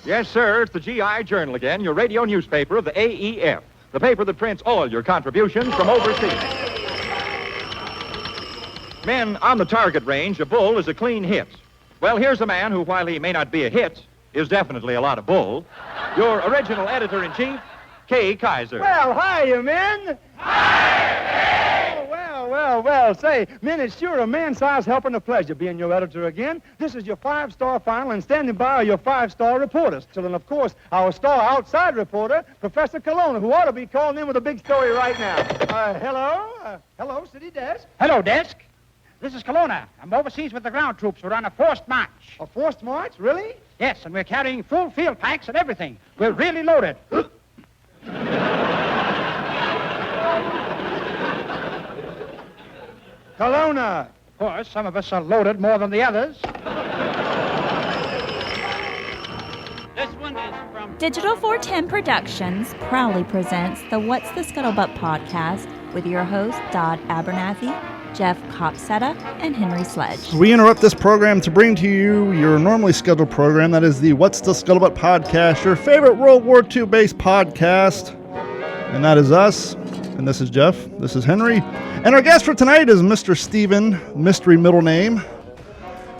Yes, sir, it's the GI Journal again, your radio newspaper of the AEF, the paper that prints all your contributions from overseas. Men, on the target range, a bull is a clean hit. Well, here's a man who, while he may not be a hit, is definitely a lot of bull. Your original editor-in-chief, Kay Kaiser. Well, hiya, men. Hiya, well. Say, men, it's sure a man-sized help and a pleasure being your editor again. This is your five-star final, and standing by are your five-star reporters. So then, of course, our star outside reporter, Professor Colonna, who ought to be calling in with a big story right now. Hello, city desk. Hello, desk. This is Colonna. I'm overseas with the ground troops. We're on a forced march. A forced march? Really? Yes, and we're carrying full field packs and everything. We're really loaded. Colonna. Of course, some of us are loaded more than the others. This one is from Digital 410 Productions proudly presents the What's the Scuttlebutt podcast with your hosts Dodd Abernathy, Jeff Copsetta, and Henry Sledge. We interrupt this program to bring to you your normally scheduled program, that is the What's the Scuttlebutt podcast, your favorite World War II based podcast. And that is us. And this is Jeff. This is Henry. And our guest for tonight is Mr. Steven, mystery middle name.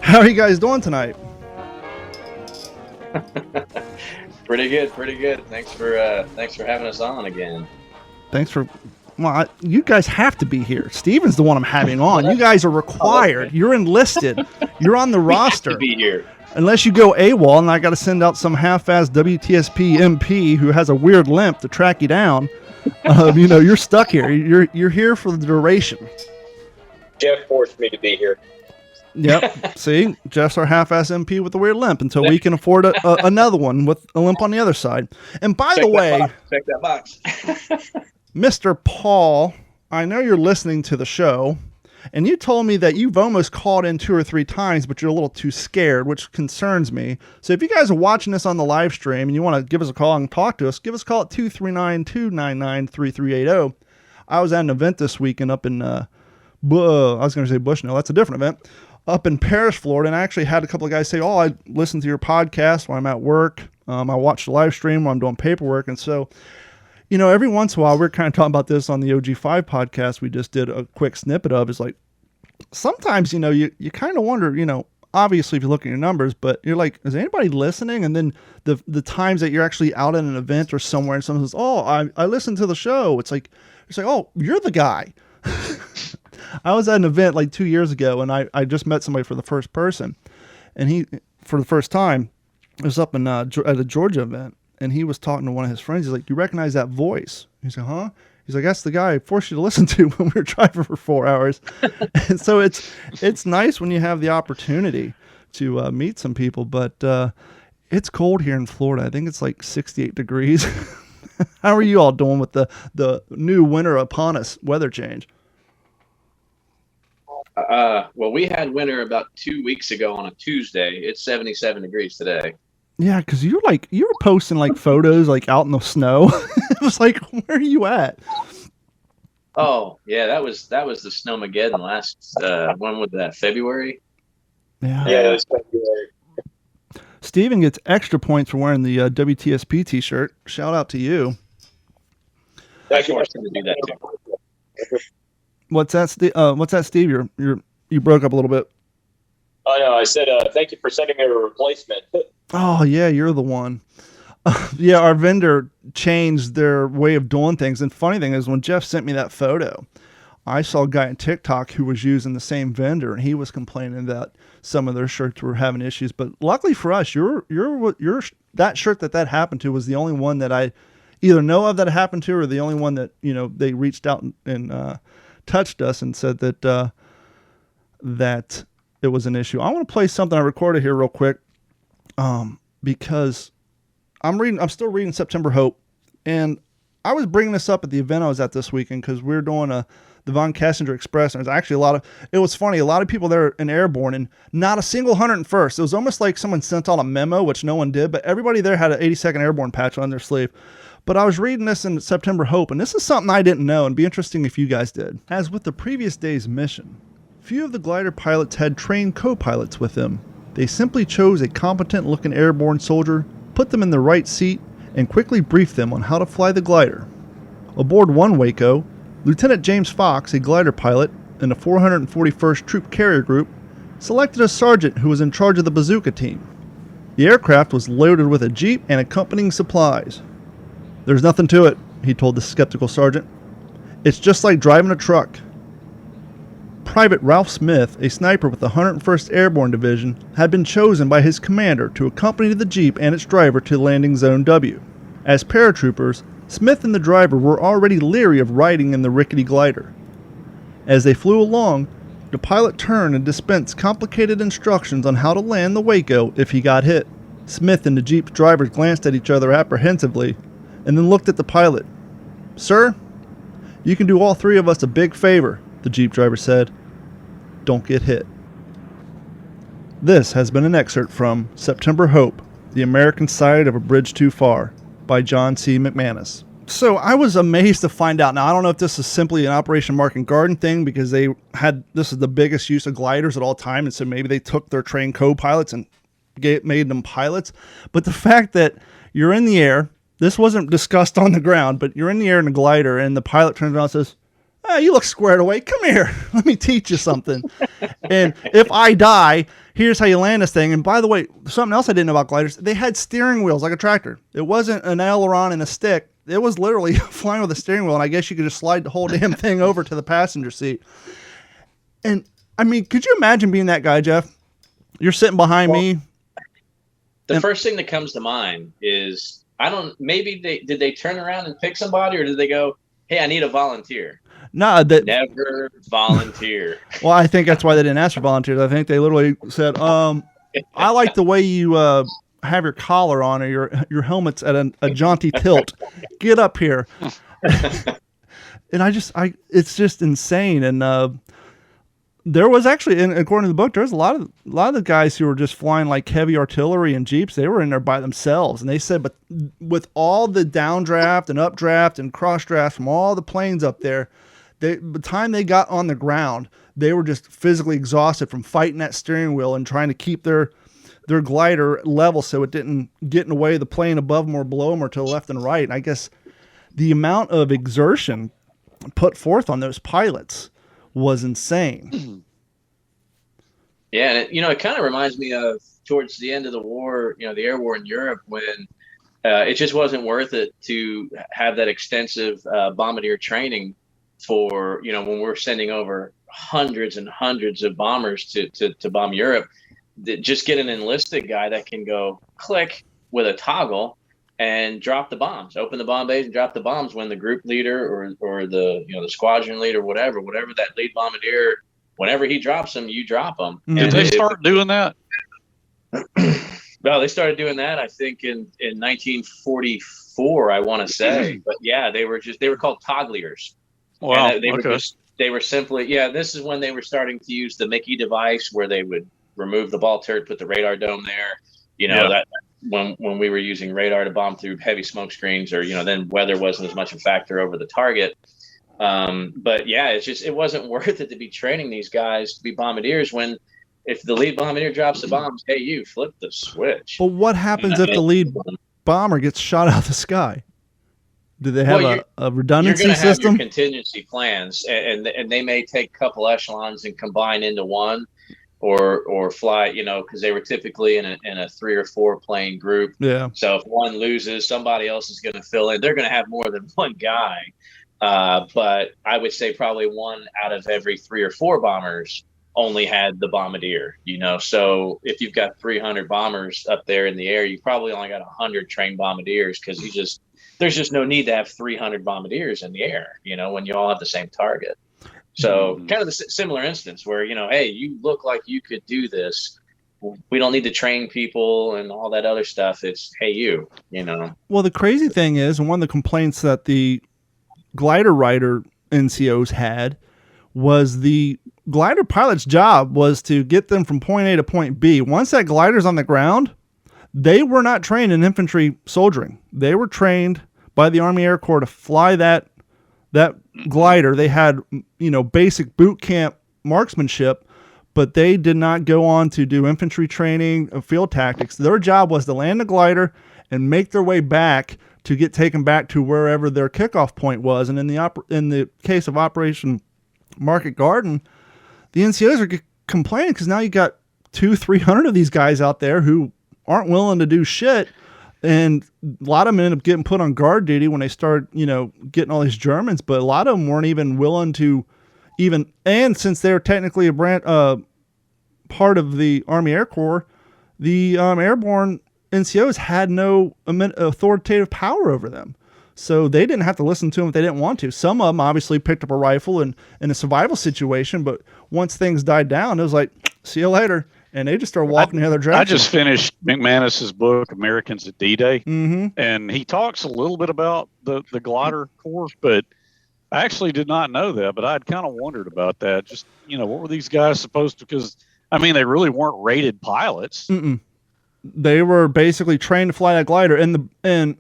How are you guys doing tonight? Pretty good. Thanks for having us on again. Well, you guys have to be here. Steven's the one I'm having on. You guys are required. You're enlisted. You're on the roster. Have to be here. Unless you go AWOL, and I got to send out some half-assed WTSP MP who has a weird limp to track you down. You're stuck here. You're here for the duration. Jeff forced me to be here. Yep. See, Jeff's our half-ass MP with a weird limp until we can afford another one with a limp on the other side. And by the way, check that box. Mr. Paul, I know you're listening to the show, and you told me that you've almost called in 2 or 3 times, but you're a little too scared, which concerns me. So if you guys are watching this on the live stream and you want to give us a call and talk to us, give us a call at 239-299-3380. I was at an event this weekend up in, I was going to say Bushnell. That's a different event. Up in Paris, Florida, and I actually had a couple of guys say, I listen to your podcast when I'm at work. I watch the live stream when I'm doing paperwork. And so, every once in a while, we're kind of talking about this on the OG5 podcast we just did a quick snippet of. It's like, sometimes, you kind of wonder, obviously if you look at your numbers, but you're like, is anybody listening? And then the times that you're actually out at an event or somewhere and someone says, I listened to the show. It's like, oh, you're the guy. I was at an event like 2 years ago, and I just met somebody for the first person, and he, for the first time, was up in at a Georgia event, and he was talking to one of his friends. He's like, you recognize that voice? He's like, huh? He's like, that's the guy I forced you to listen to when we were driving for 4 hours. And so it's nice when you have the opportunity to meet some people, but it's cold here in Florida. I think it's like 68 degrees. How are you all doing with the new winter upon us weather change? Well, we had winter about 2 weeks ago on a Tuesday. It's 77 degrees today. Yeah, because you were posting like photos like out in the snow. It was like, where are you at? Oh yeah, that was the Snowmageddon last when was that, February? Yeah, it was February. Steven gets extra points for wearing the WTSP t-shirt. Shout out to you. Thank you. To do that too. What's that, Steve? You broke up a little bit. Oh no, I said thank you for sending me a replacement. Oh yeah, you're the one. Yeah, our vendor changed their way of doing things. And funny thing is, when Jeff sent me that photo, I saw a guy on TikTok who was using the same vendor, and he was complaining that some of their shirts were having issues. But luckily for us, your that shirt that happened to was the only one that I either know of that happened to, or the only one that they reached out and touched us and said that that it was an issue. I want to play something I recorded here real quick because I'm still reading September Hope, and I was bringing this up at the event I was at this weekend because we were doing the Von Kessinger Express, and there's actually it was funny, a lot of people there in Airborne, and not a single 101st. It was almost like someone sent out a memo, which no one did, but everybody there had an 82nd Airborne patch on their sleeve. But I was reading this in September Hope, and this is something I didn't know, and it'd be interesting if you guys did. As with the previous day's mission, few of the glider pilots had trained co-pilots with them. They simply chose a competent-looking airborne soldier put them in the right seat, and quickly briefed them on how to fly the glider. Aboard one Waco, Lieutenant James Fox, a glider pilot in the 441st Troop Carrier Group, selected a sergeant who was in charge of the bazooka team. The aircraft was loaded with a jeep and accompanying supplies. "There's nothing to it," he told the skeptical sergeant. "It's just like driving a truck." Private Ralph Smith, a sniper with the 101st Airborne Division, had been chosen by his commander to accompany the jeep and its driver to landing zone W. As paratroopers, Smith and the driver were already leery of riding in the rickety glider. As they flew along, the pilot turned and dispensed complicated instructions on how to land the Waco if he got hit. Smith and the jeep's driver glanced at each other apprehensively and then looked at the pilot. "Sir, you can do all three of us a big favor," the jeep driver said. "Don't get hit." This has been an excerpt from September Hope, The American Side of a Bridge Too Far by John C. McManus. So I was amazed to find out. Now, I don't know if this is simply an Operation Market Garden thing because this is the biggest use of gliders at all time, and so maybe they took their trained co-pilots and made them pilots. But the fact that you're in the air, this wasn't discussed on the ground, but you're in the air in a glider, and the pilot turns around and says, "You look squared away. Come here. Let me teach you something. And if I die, here's how you land this thing." And by the way, something else I didn't know about gliders, they had steering wheels like a tractor. It wasn't an aileron and a stick. It was literally flying with a steering wheel, and I guess you could just slide the whole damn thing over to the passenger seat. And, I mean, could you imagine being that guy, Jeff? You're sitting behind me. The first thing that comes to mind is, did they turn around and pick somebody, or did they go, "Hey, I need a volunteer"? No, Never volunteer. Well, I think that's why they didn't ask for volunteers. I think they literally said, "I like the way you have your collar on, or your helmet's at a jaunty tilt. Get up here." And it's just insane. And there was actually, and according to the book, there's a lot of the guys who were just flying like heavy artillery and jeeps. They were in there by themselves, and they said, but with all the downdraft and updraft and crossdraft from all the planes up there, by the time they got on the ground, they were just physically exhausted from fighting that steering wheel and trying to keep their glider level so it didn't get in the way of the plane above them or below them or to the left and right. And I guess the amount of exertion put forth on those pilots was insane. Yeah, and it kind of reminds me of towards the end of the war, the air war in Europe, when it just wasn't worth it to have that extensive bombardier training for, when we're sending over hundreds and hundreds of bombers to bomb Europe. Just get an enlisted guy that can go click with a toggle and drop the bombs, open the bomb bays and drop the bombs when the group leader or the the squadron leader, whatever that lead bombardier, whenever he drops them, you drop them. Did they start doing that? Well, they started doing that, I think, in 1944, I want to say. But yeah, they were called toggliers. Wow. And they were simply, this is when they were starting to use the Mickey device where they would remove the ball turret, put the radar dome there. That when we were using radar to bomb through heavy smoke screens, or then weather wasn't as much a factor over the target. But yeah, it wasn't worth it to be training these guys to be bombardiers when, if the lead bombardier drops the bombs, hey, you flip the switch. But what happens if the lead bomber gets shot out of the sky? Do they have a redundancy system? You're going to have your contingency plans, and they may take a couple echelons and combine into one, or fly, because they were typically in a 3 or 4 plane group. Yeah. So if one loses, somebody else is going to fill in. They're going to have more than one guy. But I would say probably 1 out of every 3 or 4 bombers only had the bombardier, So if you've got 300 bombers up there in the air, you probably only got 100 trained bombardiers, because there's just no need to have 300 bombardiers in the air, when you all have the same target. So kind of the similar instance where, hey, you look like you could do this. We don't need to train people and all that other stuff. It's, hey, you know. Well, the crazy thing is, and one of the complaints that the glider rider NCOs had was the glider pilot's job was to get them from point A to point B. Once that glider's on the ground, they were not trained in infantry soldiering. They were trained by the Army Air Corps to fly that glider. They had, basic boot camp marksmanship, but they did not go on to do infantry training, field tactics. Their job was to land the glider and make their way back to get taken back to wherever their kickoff point was. And in the case of Operation Market Garden, the NCOs are complaining because now you got 200-300 of these guys out there who aren't willing to do shit. And a lot of them end up getting put on guard duty when they start, getting all these Germans. But a lot of them weren't even willing to and since they're technically a part of the Army Air Corps, the airborne NCOs had no authoritative power over them. So they didn't have to listen to them if they didn't want to. Some of them obviously picked up a rifle in a survival situation, but once things died down, it was like, see you later. And they just started walking the other direction. I just finished McManus's book, Americans at D-Day, and he talks a little bit about the glider corps, but I actually did not know that, but I'd kind of wondered about that. Just, what were these guys supposed to, because, they really weren't rated pilots. They were basically trained to fly that glider. And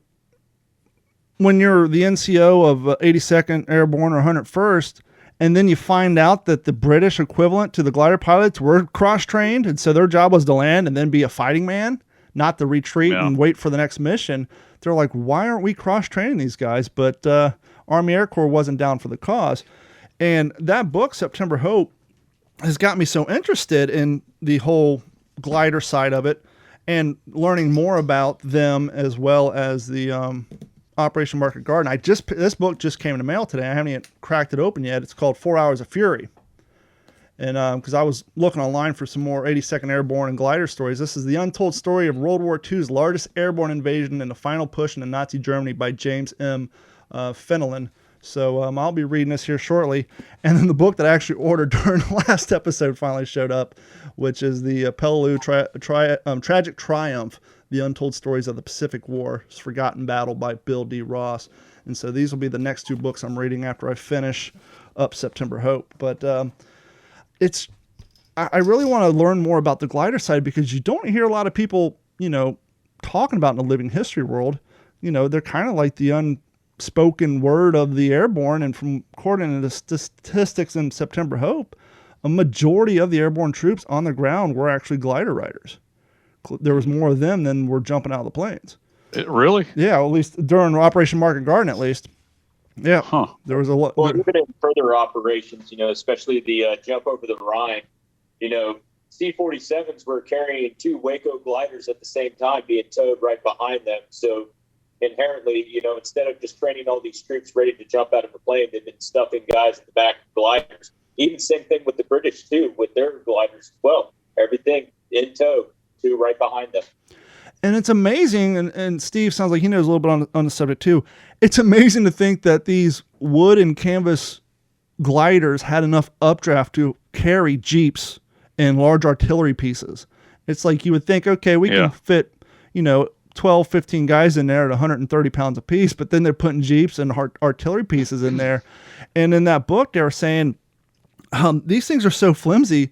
when you're the NCO of 82nd Airborne or 101st, and then you find out that the British equivalent to the glider pilots were cross-trained, and so their job was to land and then be a fighting man, not to retreat and wait for the next mission. They're like, why aren't we cross-training these guys? But Army Air Corps wasn't down for the cause. And that book, September Hope, has got me so interested in the whole glider side of it and learning more about them as well as the Operation Market Garden. This book just came in the mail today. I haven't even cracked it open yet. It's called 4 Hours of Fury. And because I was looking online for some more 82nd Airborne and glider stories, this is the untold story of World War II's largest airborne invasion and the final push into Nazi Germany by James M. Fenelon. So I'll be reading this here shortly. And then the book that I actually ordered during the last episode finally showed up, which is the Peleliu Tragic Triumph, The Untold Stories of the Pacific War's Forgotten Battle by Bill D. Ross. And so these will be the next two books I'm reading after I finish up September Hope. But I really want to learn more about the glider side because you don't hear a lot of people, talking about in the living history world. They're kind of like the unspoken word of the airborne. And from according to the statistics in September Hope, a majority of the airborne troops on the ground were actually glider riders. There was more of them than were jumping out of the planes. Really? Yeah, at least during Operation Market Garden, at least. Yeah. Huh. There was a lot. Well, even in further operations, especially the jump over the Rhine, C-47s were carrying two Waco gliders at the same time, being towed right behind them. So inherently, instead of just training all these troops ready to jump out of a plane, they've been stuffing guys in the back of gliders. Even same thing with the British, too, with their gliders as well. Everything in tow, two right behind them. And it's amazing, and Steve sounds like he knows a little bit on the subject, too. It's amazing to think that these wood and canvas gliders had enough updraft to carry jeeps and large artillery pieces. It's like you would think, okay, we can fit, 12, 15 guys in there at 130 pounds apiece, but then they're putting jeeps and artillery pieces in there. And in that book, they were saying these things are so flimsy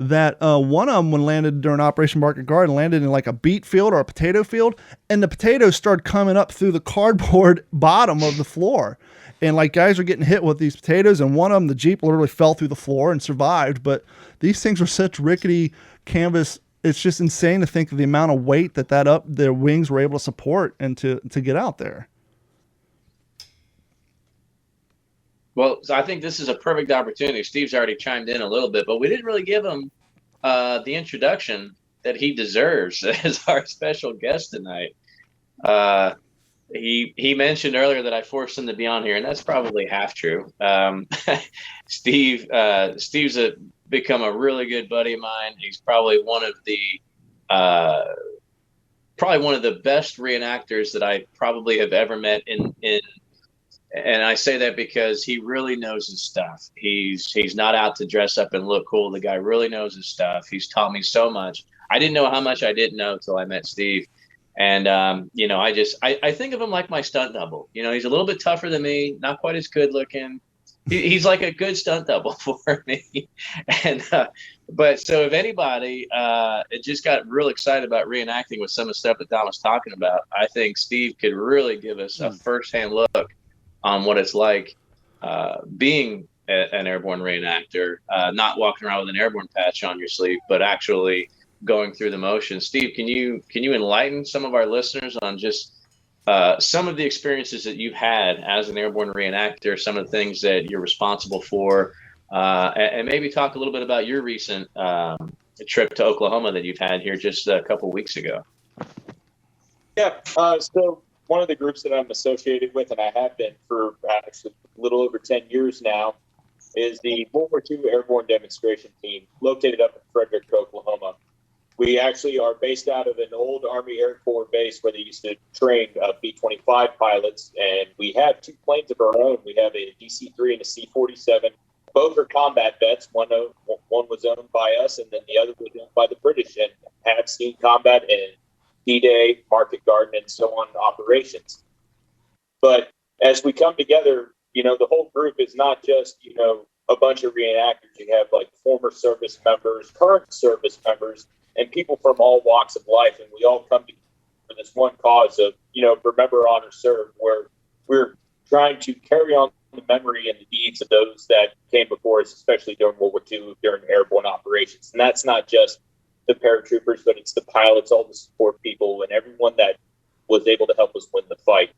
that one of them, when landed during Operation Market Garden, landed in like a beet field or a potato field, and the potatoes started coming up through the cardboard bottom of the floor. And like guys were getting hit with these potatoes, and one of them, the Jeep, literally fell through the floor and survived. But these things were such rickety canvas. It's just insane to think of the amount of weight that their wings were able to support and to get out there. Well, so I think this is a perfect opportunity. Steve's already chimed in a little bit, but we didn't really give him the introduction that he deserves as our special guest tonight. He mentioned earlier that I forced him to be on here, and that's probably half true. Steve's become a really good buddy of mine. He's probably one of the best reenactors that I probably have ever met and I say that because he really knows his stuff. He's not out to dress up and look cool. The guy really knows his stuff. He's taught me so much. I didn't know how much I didn't know until I met Steve. And, I think of him like my stunt double. He's a little bit tougher than me, not quite as good looking. He's like a good stunt double for me. And, but so if anybody just got real excited about reenacting with some of the stuff that Don was talking about, I think Steve could really give us a firsthand look on what it's like being an airborne reenactor, not walking around with an airborne patch on your sleeve, but actually going through the motions. Steve, can you enlighten some of our listeners on just some of the experiences that you've had as an airborne reenactor, some of the things that you're responsible for, and maybe talk a little bit about your recent trip to Oklahoma that you've had here just a couple weeks ago. Yeah. So one of the groups that I'm associated with, and I have been for actually a little over 10 years now, is the World War II Airborne Demonstration Team, located up in Frederick, Oklahoma. We actually are based out of an old Army Air Corps base where they used to train B-25 pilots, and we have 2 planes of our own. We have a DC-3 and a C-47. Both are combat vets. One was owned by us, and then the other was owned by the British, and have seen combat in D-Day, Market Garden, and so on operations. But as we come together, the whole group is not just, a bunch of reenactors. You have like former service members, current service members, and people from all walks of life. And we all come together for this one cause of, remember, honor, serve, where we're trying to carry on the memory and the deeds of those that came before us, especially during World War II, during airborne operations. And that's not just the paratroopers, but it's the pilots, all the support people, and everyone that was able to help us win the fight.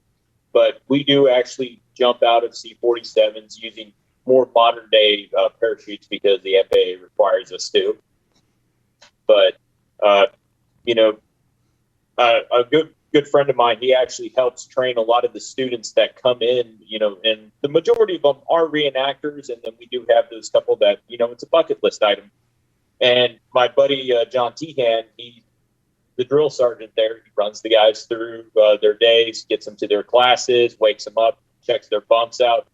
But we do actually jump out of C-47s using more modern day parachutes because the FAA requires us to. But, a good friend of mine, he actually helps train a lot of the students that come in, and the majority of them are reenactors. And then we do have those couple that, it's a bucket list item. And my buddy, John Tehan, he's the drill sergeant there. He runs the guys through their days, gets them to their classes, wakes them up, checks their bumps out.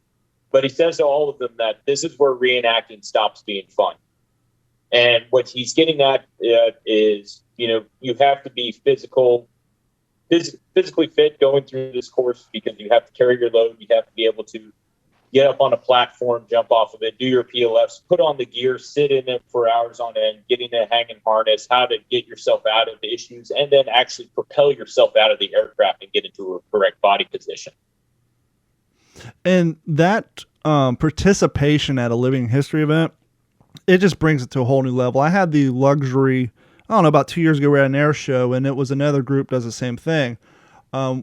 But he says to all of them that this is where reenacting stops being fun. And what he's getting at is, you have to be physically fit going through this course, because you have to carry your load. You have to be able to get up on a platform, jump off of it, do your PLFs, put on the gear, sit in it for hours on end, getting a hanging harness, how to get yourself out of the issues, and then actually propel yourself out of the aircraft and get into a correct body position. And that participation at a living history event, it just brings it to a whole new level. I had the luxury, about 2 years ago, we had an air show, and it was another group does the same thing.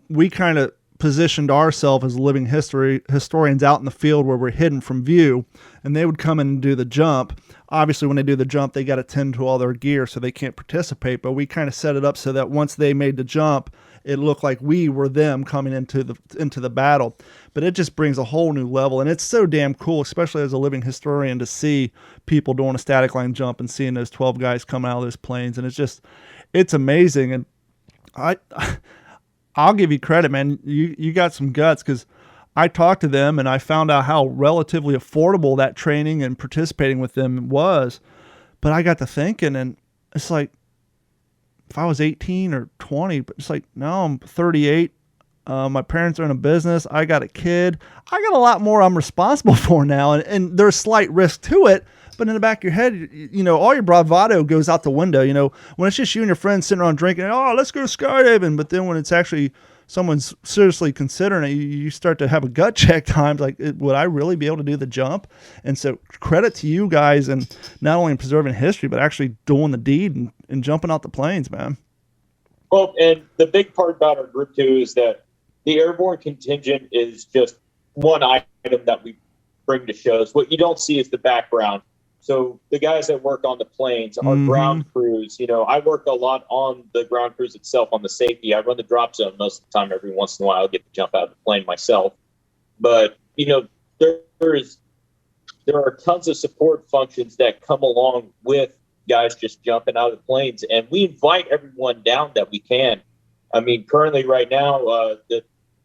We kind of positioned ourselves as living historians out in the field where we're hidden from view, and they would come in and do the jump. Obviously, when they do the jump, they got to tend to all their gear, so they can't participate, but we kind of set it up so that once they made the jump, it looked like we were them coming into the battle. But it just brings a whole new level, and it's so damn cool, especially as a living historian, to see people doing a static line jump and seeing those 12 guys come out of those planes, and it's amazing. And I'll give you credit, man. You got some guts, because I talked to them and I found out how relatively affordable that training and participating with them was. But I got to thinking, and it's like, if I was 18 or 20, but it's like, no, I'm 38. My parents are in a business. I got a kid. I got a lot more I'm responsible for now. And there's slight risk to it. But in the back of your head, all your bravado goes out the window. When it's just you and your friends sitting around drinking, let's go skydiving. But then when it's actually someone's seriously considering it, you start to have a gut check times, like, would I really be able to do the jump? And so credit to you guys, and not only in preserving history, but actually doing the deed and jumping out the planes, man. Well, and the big part about our group, too, is that the airborne contingent is just one item that we bring to shows. What you don't see is the background. So the guys that work on the planes are ground crews. I work a lot on the ground crews itself, on the safety. I run the drop zone most of the time. Every once in a while, I'll get to jump out of the plane myself. But, there are tons of support functions that come along with guys just jumping out of the planes. And we invite everyone down that we can. I mean, currently right now,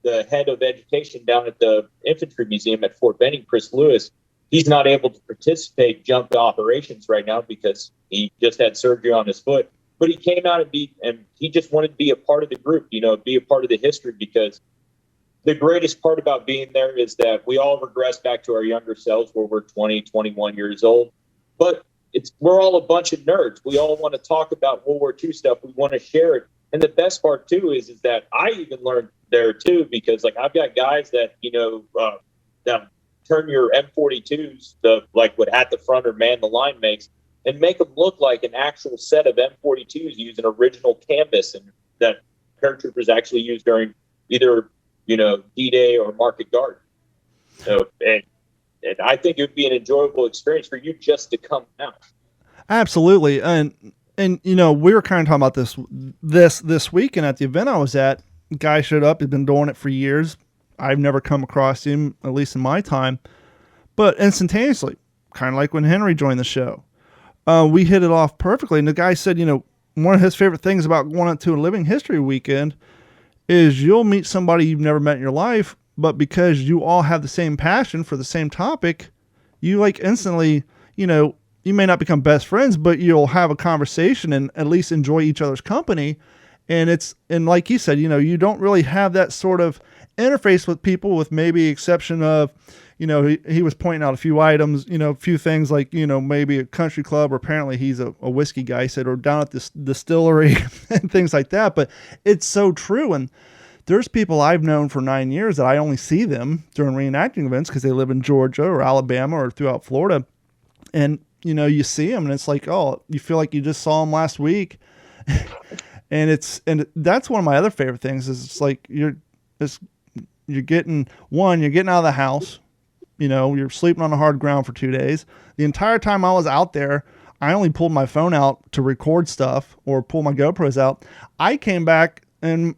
the head of education down at the Infantry Museum at Fort Benning, Chris Lewis, he's not able to participate jump operations right now because he just had surgery on his foot. But he came out and he just wanted to be a part of the group, be a part of the history, because the greatest part about being there is that we all regress back to our younger selves where we're 20, 21 years old. But we're all a bunch of nerds. We all want to talk about World War II stuff. We want to share it. And the best part, too, is that I even learned there, too, because, I've got guys that, that turn your M42s, what At the Front or Man the Line makes, and make them look like an actual set of M42s using original canvas and that paratroopers actually used during either, D-Day or Market Garden. So, and I think it would be an enjoyable experience for you just to come out. Absolutely. And we were kind of talking about this weekend at the event I was at. Guy showed up. He's been doing it for years. I've never come across him, at least in my time. But instantaneously, kind of like when Henry joined the show, we hit it off perfectly. And the guy said, one of his favorite things about going out to a Living History weekend is you'll meet somebody you've never met in your life, but because you all have the same passion for the same topic, you like instantly, you may not become best friends, but you'll have a conversation and at least enjoy each other's company. And like you said, you don't really have that sort of interface with people, with maybe exception of, he was pointing out a few items, a few things like, maybe a country club, or apparently he's a whiskey guy, he said, or down at this distillery and things like that. But it's so true. And there's people I've known for 9 years that I only see them during reenacting events because they live in Georgia or Alabama or throughout Florida. And, you see them and it's like, oh, you feel like you just saw them last week. And that's one of my other favorite things is it's like you're getting out of the house, you're sleeping on the hard ground for 2 days. The entire time I was out there, I only pulled my phone out to record stuff or pull my GoPros out. I came back and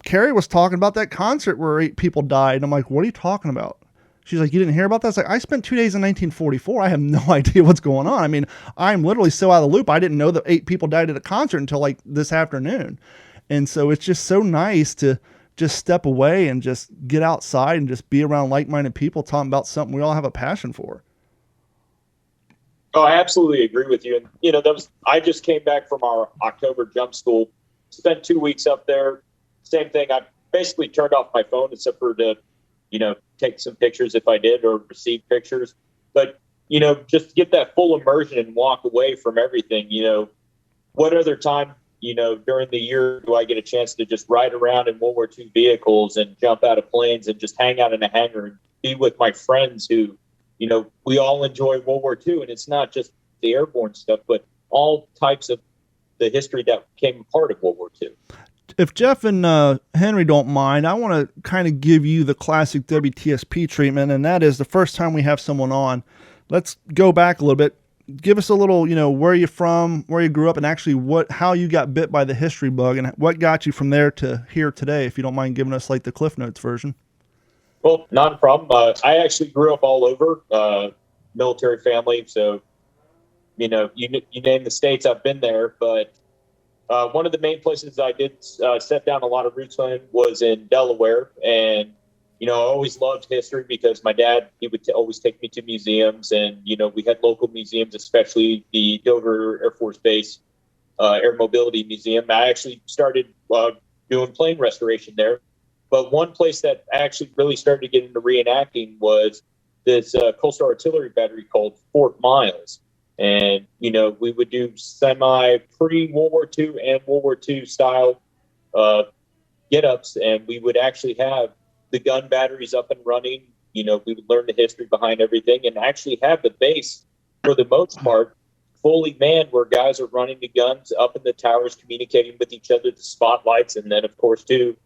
Carrie was talking about that concert where 8 people died. And I'm like, what are you talking about? She's like, you didn't hear about that? I was like, I spent 2 days in 1944. I have no idea what's going on. I mean, I'm literally so out of the loop. I didn't know that 8 people died at a concert until like this afternoon. And so it's just so nice to just step away and just get outside and just be around like-minded people talking about something we all have a passion for. Oh, I absolutely agree with you. And, I just came back from our October jump school, spent 2 weeks up there. Same thing. I basically turned off my phone except for to, take some pictures if I did or receive pictures. But, just get that full immersion and walk away from everything. What other time, during the year do I get a chance to just ride around in World War II vehicles and jump out of planes and just hang out in a hangar and be with my friends who, we all enjoy World War II. And it's not just the airborne stuff, but all types of the history that became part of World War II. If Jeff and Henry don't mind, I want to kind of give you the classic WTSP treatment, and that is the first time we have someone on. Let's go back a little bit. Give us a little, where you're from, where you grew up, and actually how you got bit by the history bug, and what got you from there to here today, if you don't mind giving us like the Cliff Notes version. Well, not a problem. I actually grew up all over, military family, so, you name the states, I've been there, but one of the main places I did set down a lot of roots in was in Delaware. And, I always loved history because my dad, he would always take me to museums. And, we had local museums, especially the Dover Air Force Base Air Mobility Museum. I actually started doing plane restoration there. But one place that actually really started to get into reenacting was this coastal artillery battery called Fort Miles. And, we would do pre-World War II and World War II style get-ups, and we would actually have the gun batteries up and running. We would learn the history behind everything and actually have the base, for the most part, fully manned, where guys are running the guns up in the towers, communicating with each other, the spotlights. And then, of course, too,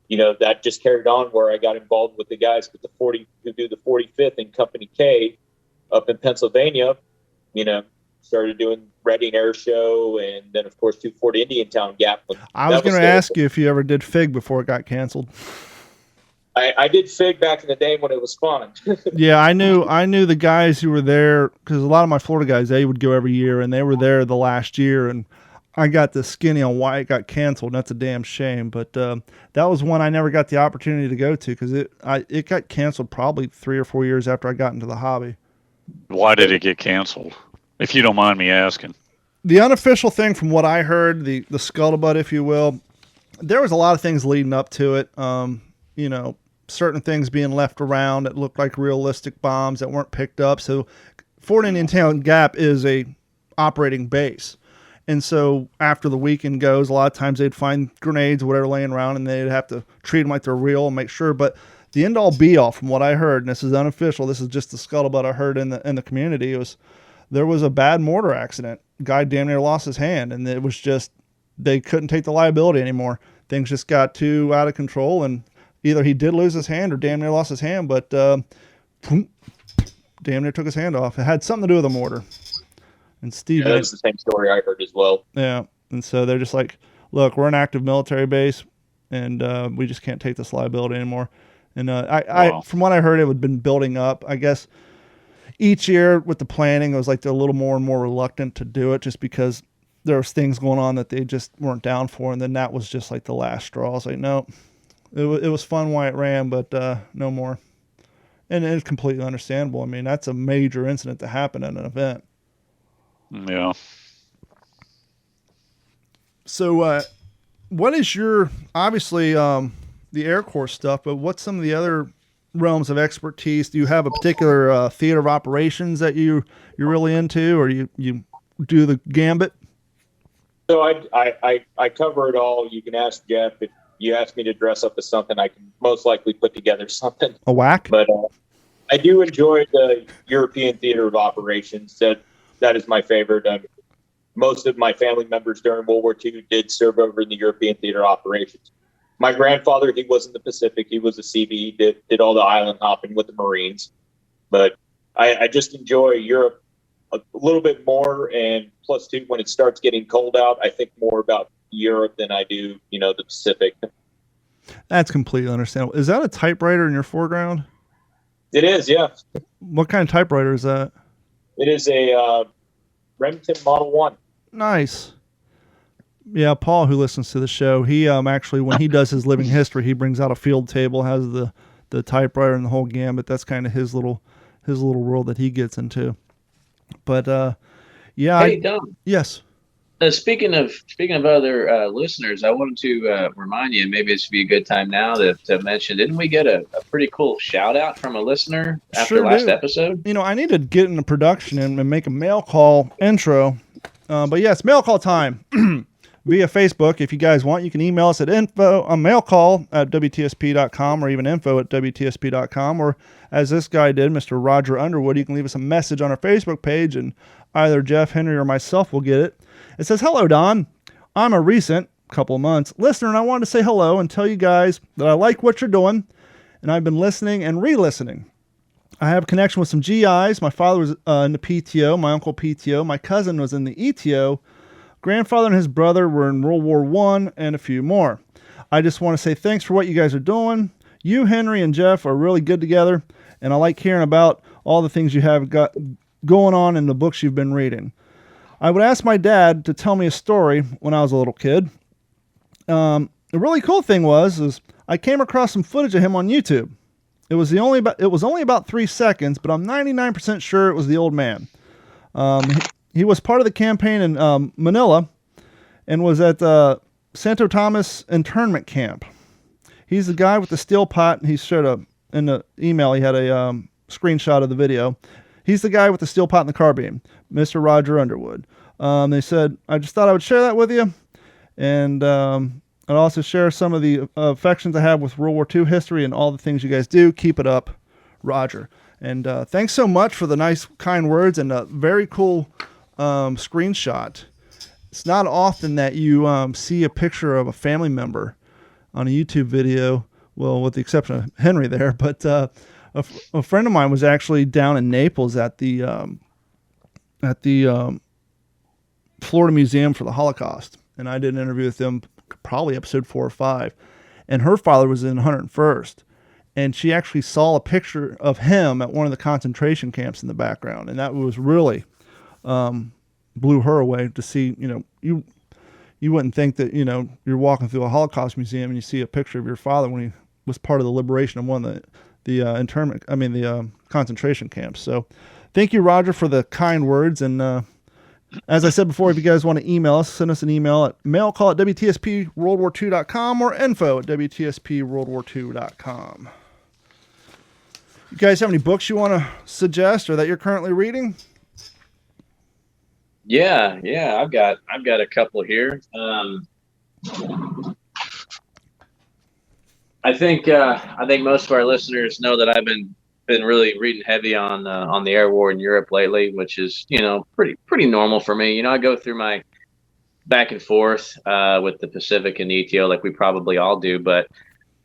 that just carried on where I got involved with the guys with who do the 45th in Company K up in Pennsylvania. Started doing Reading Air Show, and then, of course, to Fort Indiantown Gap. I was going to ask you if you ever did FIG before it got canceled. I did FIG back in the day when it was fun. Yeah, I knew the guys who were there, because a lot of my Florida guys, they would go every year, and they were there the last year, and I got the skinny on why it got canceled. And that's a damn shame, but that was one I never got the opportunity to go to, because it got canceled probably 3 or 4 years after I got into the hobby. Why did it get canceled, if you don't mind me asking? The unofficial thing from what I heard, the scuttlebutt, if you will, there was a lot of things leading up to it. Certain things being left around that looked like realistic bombs that weren't picked up. So Fort Indiantown Gap is a operating base. And so after the weekend goes, a lot of times they'd find grenades or whatever laying around, and they'd have to treat them like they're real and make sure. But the end all be all from what I heard, and this is unofficial, this is just the scuttlebutt I heard in the community, it was there was a bad mortar accident. Guy damn near lost his hand, and it was just, they couldn't take the liability anymore. Things just got too out of control, and either he did lose his hand or damn near lost his hand, but damn near took his hand off. It had something to do with the mortar. And Steve, that was the same story I heard as well. Yeah, and so they're just like, look, we're an active military base, and we just can't take this liability anymore. And I from what I heard, it had been building up. I guess each year with the planning, it was like they're a little more and more reluctant to do it just because there was things going on that they just weren't down for. And then that was just like the last straw. I was like, no, it was fun while it ran, but no more. And it's completely understandable. I mean, that's a major incident to happen at an event. Yeah. So what is your, obviously the Air Corps stuff, but what's some of the other realms of expertise? Do you have a particular theater of operations that you're really into, or you do the gambit? So I cover it all. You can ask Jeff. If you ask me to dress up as something, I can most likely put together something. A whack? But I do enjoy the European theater of operations. That is my favorite. Most of my family members during World War II did serve over in the European theater of operations. My grandfather, he was in the Pacific. He was a Seabee. He did all the island hopping with the Marines. But I just enjoy Europe a little bit more. And plus, too, when it starts getting cold out, I think more about Europe than I do, the Pacific. That's completely understandable. Is that a typewriter in your foreground? It is, yeah. What kind of typewriter is that? It is a Remington Model 1. Nice. Yeah, Paul, who listens to the show, he actually, when he does his living history, he brings out a field table, has the typewriter and the whole gambit. That's kind of his little world that he gets into. But yeah. Hey, Dom. Yes. Speaking of other listeners, I wanted to remind you, maybe this would be a good time now to mention, didn't we get a pretty cool shout out from a listener after last episode? I need to get into production and make a mail call intro. But yes, mail call time via Facebook. If you guys want, you can email us at mailcall@WTSP.com or even info@WTSP.com. Or as this guy did, Mr. Roger Underwood, you can leave us a message on our Facebook page and either Jeff, Henry, or myself will get it. It says, "Hello, Don. I'm a recent, couple of months, listener, and I wanted to say hello and tell you guys that I like what you're doing, and I've been listening and re-listening. I have a connection with some GIs. My father was in the PTO, my uncle PTO, my cousin was in the ETO, grandfather and his brother were in World War I, and a few more. I just want to say thanks for what you guys are doing. You, Henry, and Jeff are really good together, and I like hearing about all the things you have got going on in the books you've been reading. I would ask my dad to tell me a story when I was a little kid. The really cool thing was I came across some footage of him on YouTube. It was only about 3 seconds, but I'm 99% sure it was the old man. He was part of the campaign in Manila and was at Santo Thomas internment camp. He's the guy with the steel pot, and he showed in the email, he had a screenshot of the video. He's the guy with the steel pot and the carbine, Mr. Roger Underwood. They said, I just thought I would share that with you. And I'd also share some of the affections I have with World War II history and all the things you guys do. Keep it up, Roger. And thanks so much for the nice, kind words and a very cool screenshot. It's not often that you see a picture of a family member on a YouTube video, well, with the exception of Henry there, but a friend of mine was actually down in Naples at the Florida Museum for the Holocaust, and I did an interview with them, probably episode 4 or 5, and her father was in 101st, and she actually saw a picture of him at one of the concentration camps in the background, and that was really blew her away to see. You wouldn't think that you're walking through a Holocaust museum and you see a picture of your father when he was part of the liberation of one of the concentration camps. So thank you, Roger, for the kind words. And as I said before, if you guys want to email us, send us an email at mailcall@WTSPWorldWar2.com or info@WTSPWorldWar2.com. You guys have any books you want to suggest or that you're currently reading? Yeah, I've got a couple here. I think most of our listeners know that I've been been really reading heavy on the air war in Europe lately, which is, pretty normal for me. I go through my back and forth with the Pacific and the ETO like we probably all do, but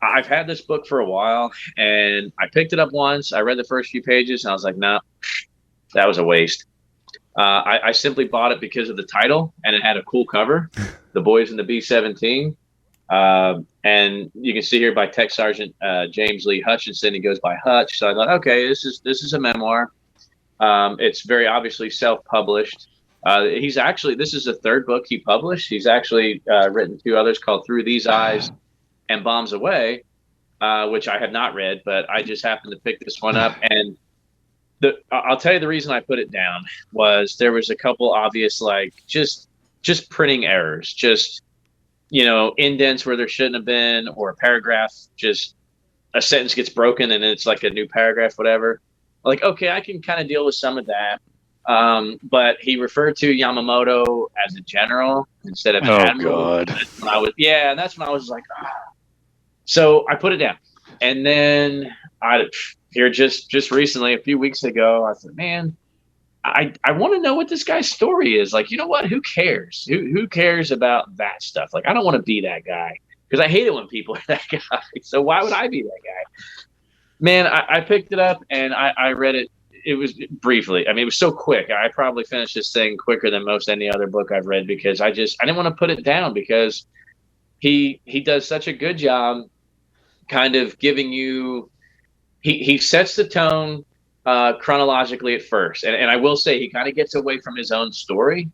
I've had this book for a while, and I picked it up once. I read the first few pages, and I was like, no, that was a waste. I simply bought it because of the title, and it had a cool cover, The Boys in the B-17. And you can see here by Tech Sergeant James Lee Hutchinson. He goes by Hutch. So I thought, okay, this is a memoir. It's very obviously self-published. This is the third book he published. He's actually written 2 others called Through These Eyes and Bombs Away, which I have not read, but I just happened to pick this one up. And I'll tell you the reason I put it down was there was a couple obvious, like just printing errors, just, indents where there shouldn't have been, or a paragraph, just a sentence gets broken and it's like a new paragraph, whatever. Like, okay, I can kind of deal with some of that. But he referred to Yamamoto as a general instead of admiral. God. And that's when I was like, So I put it down. And then just recently, a few weeks ago, I said, man, I want to know what this guy's story is. Like, you know what? Who cares? Who cares about that stuff? Like, I don't want to be that guy, because I hate it when people are that guy. So why would I be that guy? Man, I picked it up and I read it. It was briefly. I mean, it was so quick. I probably finished this thing quicker than most any other book I've read, because I didn't want to put it down, because he does such a good job kind of giving you, he sets the tone chronologically at first. And I will say he kind of gets away from his own story,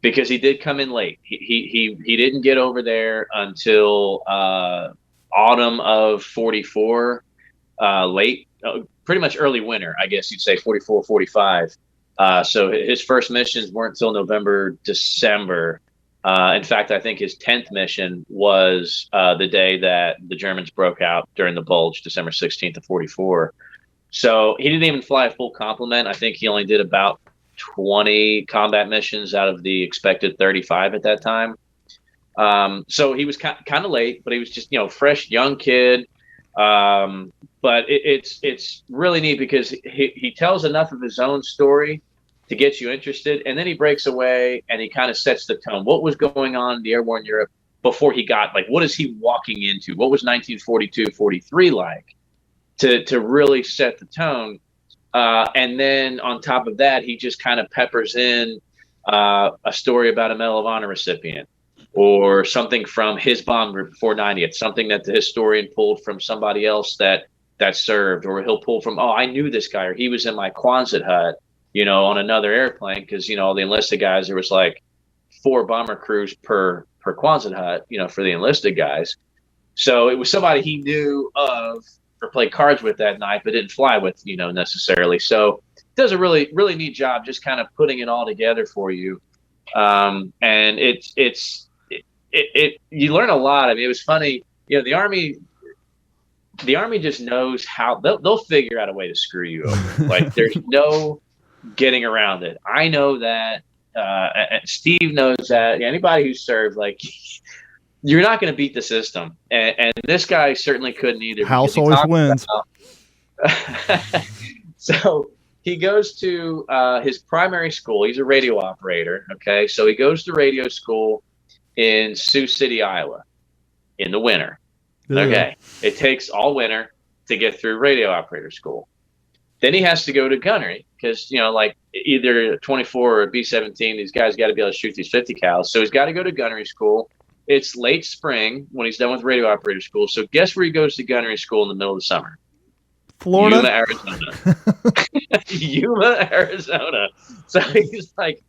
because he did come in late. He didn't get over there until autumn of 44, late, pretty much early winter, I guess you'd say, 44, 45. So his first missions weren't until November, December. In fact, I think his 10th mission was the day that the Germans broke out during the Bulge, December 16th of 44. So he didn't even fly a full complement. I think he only did about 20 combat missions out of the expected 35 at that time. So he was kind of late, but he was just, fresh, young kid. But it's really neat, because he tells enough of his own story to get you interested, and then he breaks away and he kind of sets the tone. What was going on in the airborne Europe before he got, like, what is he walking into? What was 1942, 43 like, to really set the tone? And then on top of that, he just kind of peppers in a story about a Medal of Honor recipient, or something from his bomb group 490th, something that the historian pulled from somebody else that served, or he'll pull from, I knew this guy, or he was in my Quonset hut, on another airplane, because, the enlisted guys, there was like 4 bomber crews per Quonset hut, for the enlisted guys. So it was somebody he knew of or played cards with that night, but didn't fly with, necessarily. So it does a really, really neat job just kind of putting it all together for you. And you learn a lot. I mean, it was funny, the Army just knows how they'll figure out a way to screw you over. Like, there's no getting around it. I know that. Steve knows that. Anybody who served, like, you're not going to beat the system. And this guy certainly couldn't either. House always wins. So he goes to his primary school. He's a radio operator. Okay. So he goes to radio school in Sioux City, Iowa in the winter. Yeah. Okay. It takes all winter to get through radio operator school. Then he has to go to gunnery, because, like either a 24 or a B-17, these guys got to be able to shoot these 50 cals. So he's got to go to gunnery school. It's late spring when he's done with radio operator school. So guess where he goes to gunnery school in the middle of the summer? Florida? Yuma, Arizona. Yuma, Arizona. So he's like,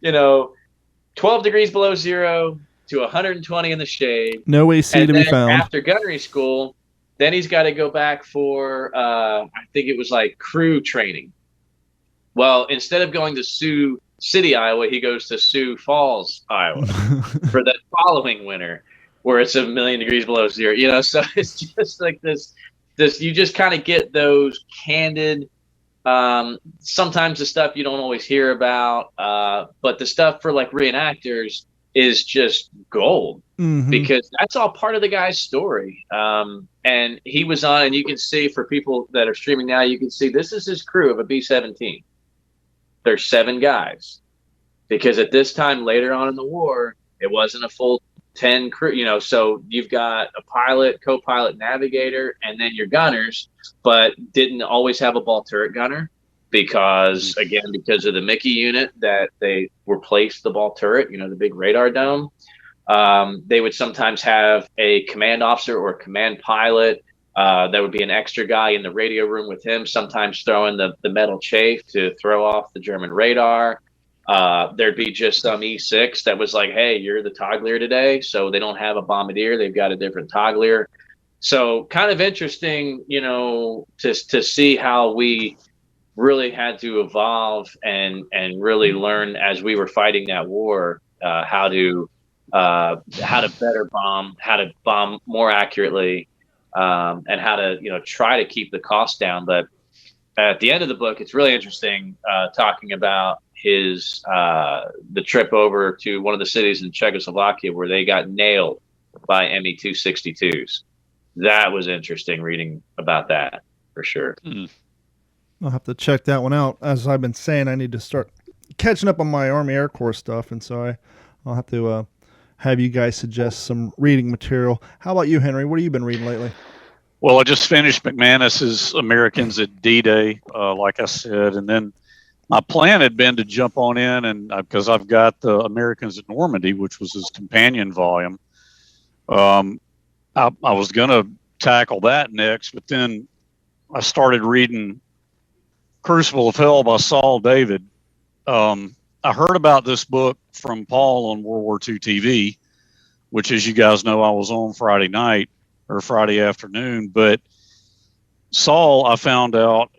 12 degrees below zero to 120 in the shade. No AC to be found. After gunnery school, then he's got to go back for, I think it was like crew training. Well, instead of going to Sioux City, Iowa, he goes to Sioux Falls, Iowa for the following winter, where it's 1,000,000 degrees below zero. So it's just like this you just kind of get those candid, sometimes the stuff you don't always hear about, but the stuff for like reenactors is just gold, Mm-hmm. because that's all part of the guy's story. And he was on, and you can see, for people that are streaming now, you can see this is his crew of a B-17. There's 7 guys, because at this time later on in the war, it wasn't a full 10 crew, so you've got a pilot, co-pilot, navigator, and then your gunners, but didn't always have a ball turret gunner, because of the Mickey unit that they replaced the ball turret, the big radar dome. They would sometimes have a command officer or a command pilot. There would be an extra guy in the radio room with him, sometimes throwing the metal chafe to throw off the German radar. There'd be just some E6 that was like, hey, you're the toggler today. So they don't have a bombardier. They've got a different toggler. So kind of interesting, to see how we really had to evolve and really learn as we were fighting that war, how to better bomb, how to bomb more accurately, and how to, try to keep the cost down. But at the end of the book, it's really interesting, talking about his the trip over to one of the cities in Czechoslovakia where they got nailed by Me-262s. That was interesting reading about that, for sure. I'll have to check that one out. As I've been saying, I need to start catching up on my Army Air Corps stuff, and so I'll have to have you guys suggest some reading material. How about you, Henry? What have you been reading lately? Well, I just finished McManus's Americans at D-Day, like I said, and then my plan had been to jump on in, and because I've got the Americans at Normandy, which was his companion volume. I was going to tackle that next, but then I started reading Crucible of Hell by Saul David. I heard about this book from Paul on World War II TV, which, as you guys know, I was on Friday night or Friday afternoon. But Saul, I found out,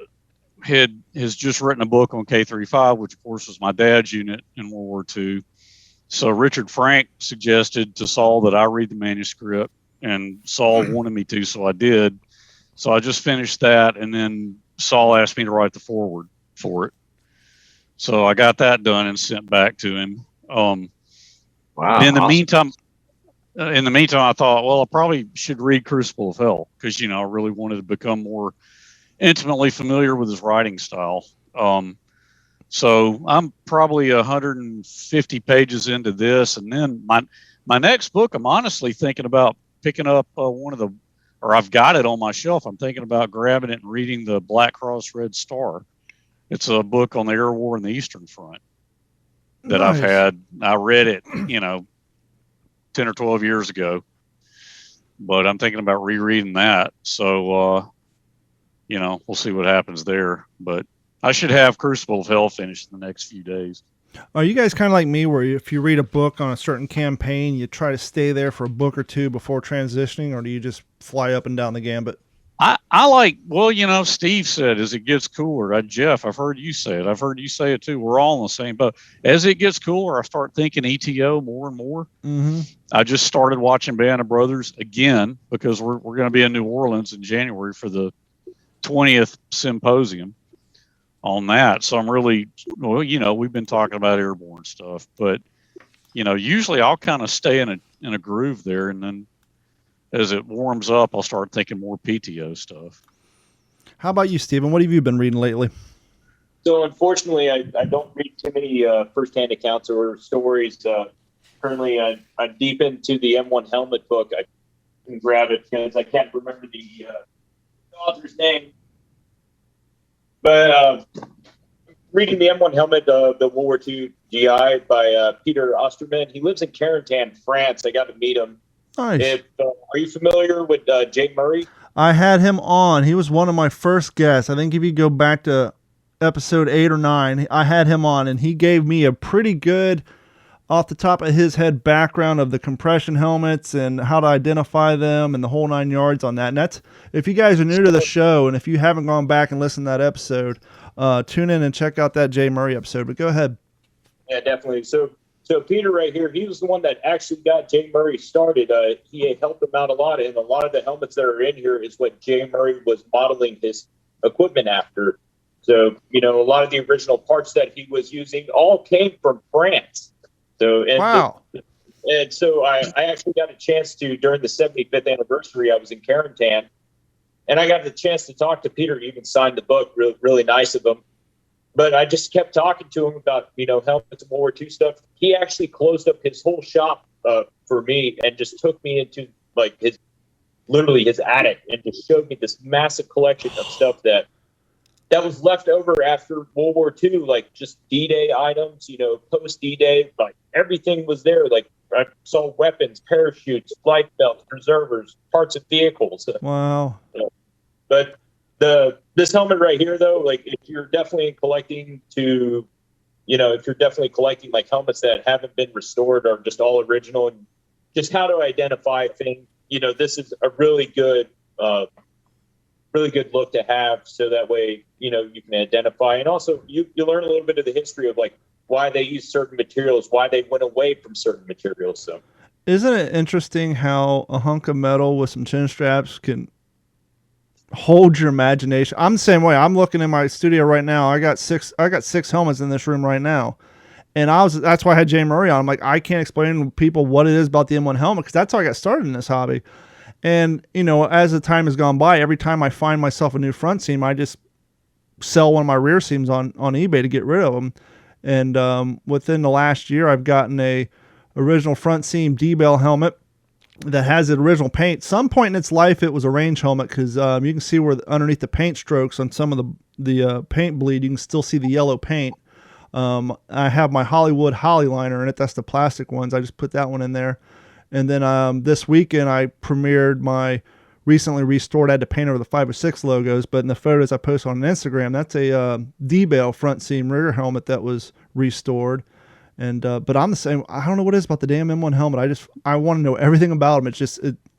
has just written a book on K-35, which of course was my dad's unit in World War II. So Richard Frank suggested to Saul that I read the manuscript, and Saul wanted me to, so I did. So I just finished that, and then Saul asked me to write the foreword for it. So I got that done and sent back to him. Wow. In the meantime, I thought, well, I probably should read Crucible of Hell, because, I really wanted to become more intimately familiar with his writing style. So I'm probably 150 pages into this, and then my next book, I'm honestly thinking about picking up I've got it on my shelf. I'm thinking about grabbing it and reading the Black Cross Red Star. It's a book on the air war in the Eastern Front that Nice. I read it, 10 or 12 years ago, but I'm thinking about rereading that. So, we'll see what happens there, but I should have Crucible of Hell finished in the next few days. Are you guys kind of like me, where if you read a book on a certain campaign, you try to stay there for a book or two before transitioning, or do you just fly up and down the gambit? I like, Steve said, as it gets cooler, Jeff, I've heard you say it. I've heard you say it too. We're all in the same boat. As it gets cooler, I start thinking ETO more and more. Mm-hmm. I just started watching Band of Brothers again, because we're going to be in New Orleans in January for the 20th symposium on that. So I'm really, we've been talking about airborne stuff, but, usually I'll kind of stay in a groove there, and then as it warms up, I'll start thinking more PTO stuff. How about you, Stephen? What have you been reading lately? So unfortunately, I don't read too many firsthand accounts or stories. Currently, I'm deep into the M1 Helmet book. I can grab it because I can't remember the author's name. But reading the M1 Helmet, the World War II GI by Peter Osterman. He lives in Carentan, France. I got to meet him. Nice. Are you familiar with Jay Murray? I had him on. He was one of my first guests. I think if you go back to episode 8 or 9, I had him on, and he gave me a pretty good, off the top of his head, background of the compression helmets and how to identify them and the whole 9 yards on that. And that's, if you guys are new to the show, and if you haven't gone back and listened to that episode, tune in and check out that Jay Murray episode. But go ahead. Yeah, definitely. So Peter right here, he was the one that actually got Jay Murray started. He helped him out a lot, and a lot of the helmets that are in here is what Jay Murray was modeling his equipment after. So, a lot of the original parts that he was using all came from France. So, and wow. And so I actually got a chance to, during the 75th anniversary, I was in Carentan, and I got the chance to talk to Peter. He even signed the book, really, really nice of him. But I just kept talking to him about, helmets and World War II stuff. He actually closed up his whole shop for me and just took me into like his attic and just showed me this massive collection of stuff that was left over after World War II, like just D-Day items, post D-Day, like everything was there. Like I saw weapons, parachutes, flight belts, preservers, parts of vehicles. Wow. But this helmet right here, though, like if you're definitely collecting like helmets that haven't been restored or just all original, and just how to identify things, this is a really good look to have, so that way you can identify, and also you learn a little bit of the history of like why they use certain materials, why they went away from certain materials. So isn't it interesting how a hunk of metal with some chin straps can hold your imagination? I'm the same way. I'm looking in my studio right now. I got six helmets in this room right now. And that's why I had Jay Murray on. I'm like, I can't explain to people what it is about the M1 helmet, because that's how I got started in this hobby. And, as the time has gone by, every time I find myself a new front seam, I just sell one of my rear seams on eBay to get rid of them. And within the last year, I've gotten a original front seam D-Bell helmet that has the original paint. Some point in its life, it was a range helmet, because you can see where underneath the paint strokes on some of the paint bleed, you can still see the yellow paint. I have my Hollywood Holly liner in it. That's the plastic ones. I just put that one in there. And then this weekend, I premiered my recently restored. I had to paint over the 5 or 6 logos, but in the photos I post on Instagram, that's a D-Bell front seam rear helmet that was restored. And but I'm the same. I don't know what it is about the damn M1 helmet. I want to know everything about them.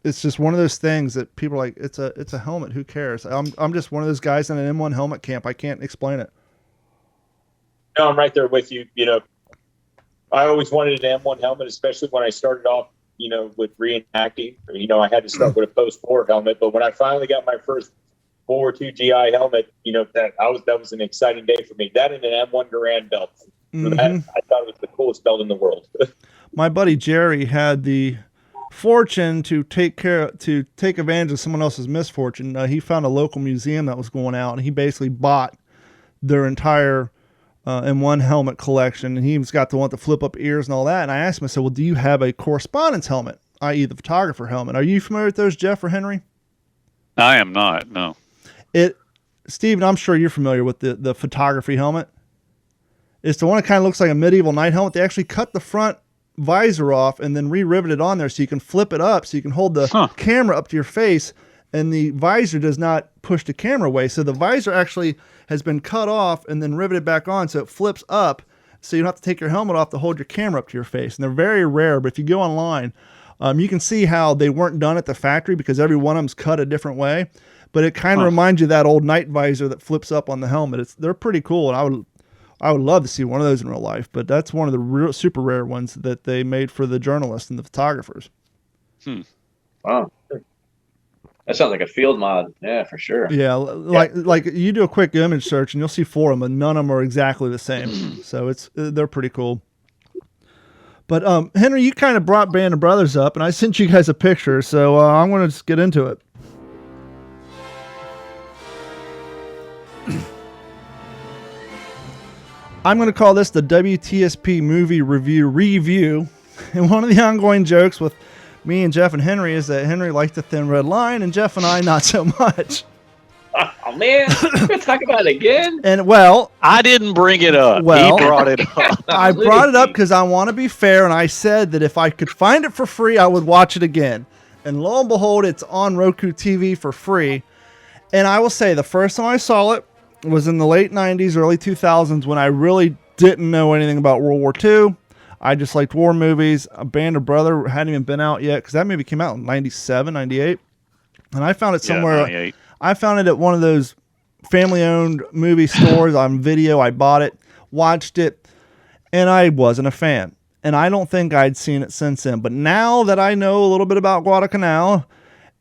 It's just one of those things that people are like, it's a helmet. Who cares? I'm just one of those guys in an M1 helmet camp. I can't explain it. No, I'm right there with you. I always wanted an M1 helmet, especially when I started off, with reenacting. I had to start with a post-war helmet, but when I finally got my first World War II GI helmet, that was an exciting day for me. That and an M1 Garand belt. Mm-hmm. I thought it was the coolest belt in the world. My buddy Jerry had the fortune to take advantage of someone else's misfortune. He found a local museum that was going out, and he basically bought their entire M1 helmet collection, and he's got the one to flip up ears and all that. And I asked him, I said, well, do you have a correspondence helmet, i.e. the photographer helmet? Are you familiar with those, Jeff or Henry? I am not, no. Steven, I'm sure you're familiar with the photography helmet. It's the one that kind of looks like a medieval knight helmet. They actually cut the front visor off and then re-rivet it on there so you can flip it up so you can hold the camera up to your face, and the visor does not push the camera away. So the visor actually has been cut off and then riveted back on so it flips up, so you don't have to take your helmet off to hold your camera up to your face. And they're very rare, but if you go online, you can see how they weren't done at the factory because every one of them's cut a different way. But it kind of reminds you of that old knight visor that flips up on the helmet. They're pretty cool, and I would love to see one of those in real life, but that's one of the real super rare ones that they made for the journalists and the photographers. Wow. That sounds like a field mod. Yeah, for sure. Yeah, like you do a quick image search and you'll see 4 of them, and none of them are exactly the same. So they're pretty cool. But Henry, you kind of brought Band of Brothers up, and I sent you guys a picture, so I'm going to just get into it. I'm going to call this the WTSP movie review. And one of the ongoing jokes with me and Jeff and Henry is that Henry liked the Thin Red Line, and Jeff and I not so much. Oh, man. We're going to talk about it again? And, well... I didn't bring it up. Well, he brought it up. I brought it up because I want to be fair, and I said that if I could find it for free, I would watch it again. And lo and behold, it's on Roku TV for free. And I will say, the first time I saw it was in the late 90s, early 2000s, when I really didn't know anything about World War II. I just liked war movies. A Band of Brothers hadn't even been out yet, because that movie came out in 97, 98. And I found it somewhere. 98. I found it at one of those family-owned movie stores on video. I bought it, watched it, and I wasn't a fan. And I don't think I'd seen it since then. But now that I know a little bit about Guadalcanal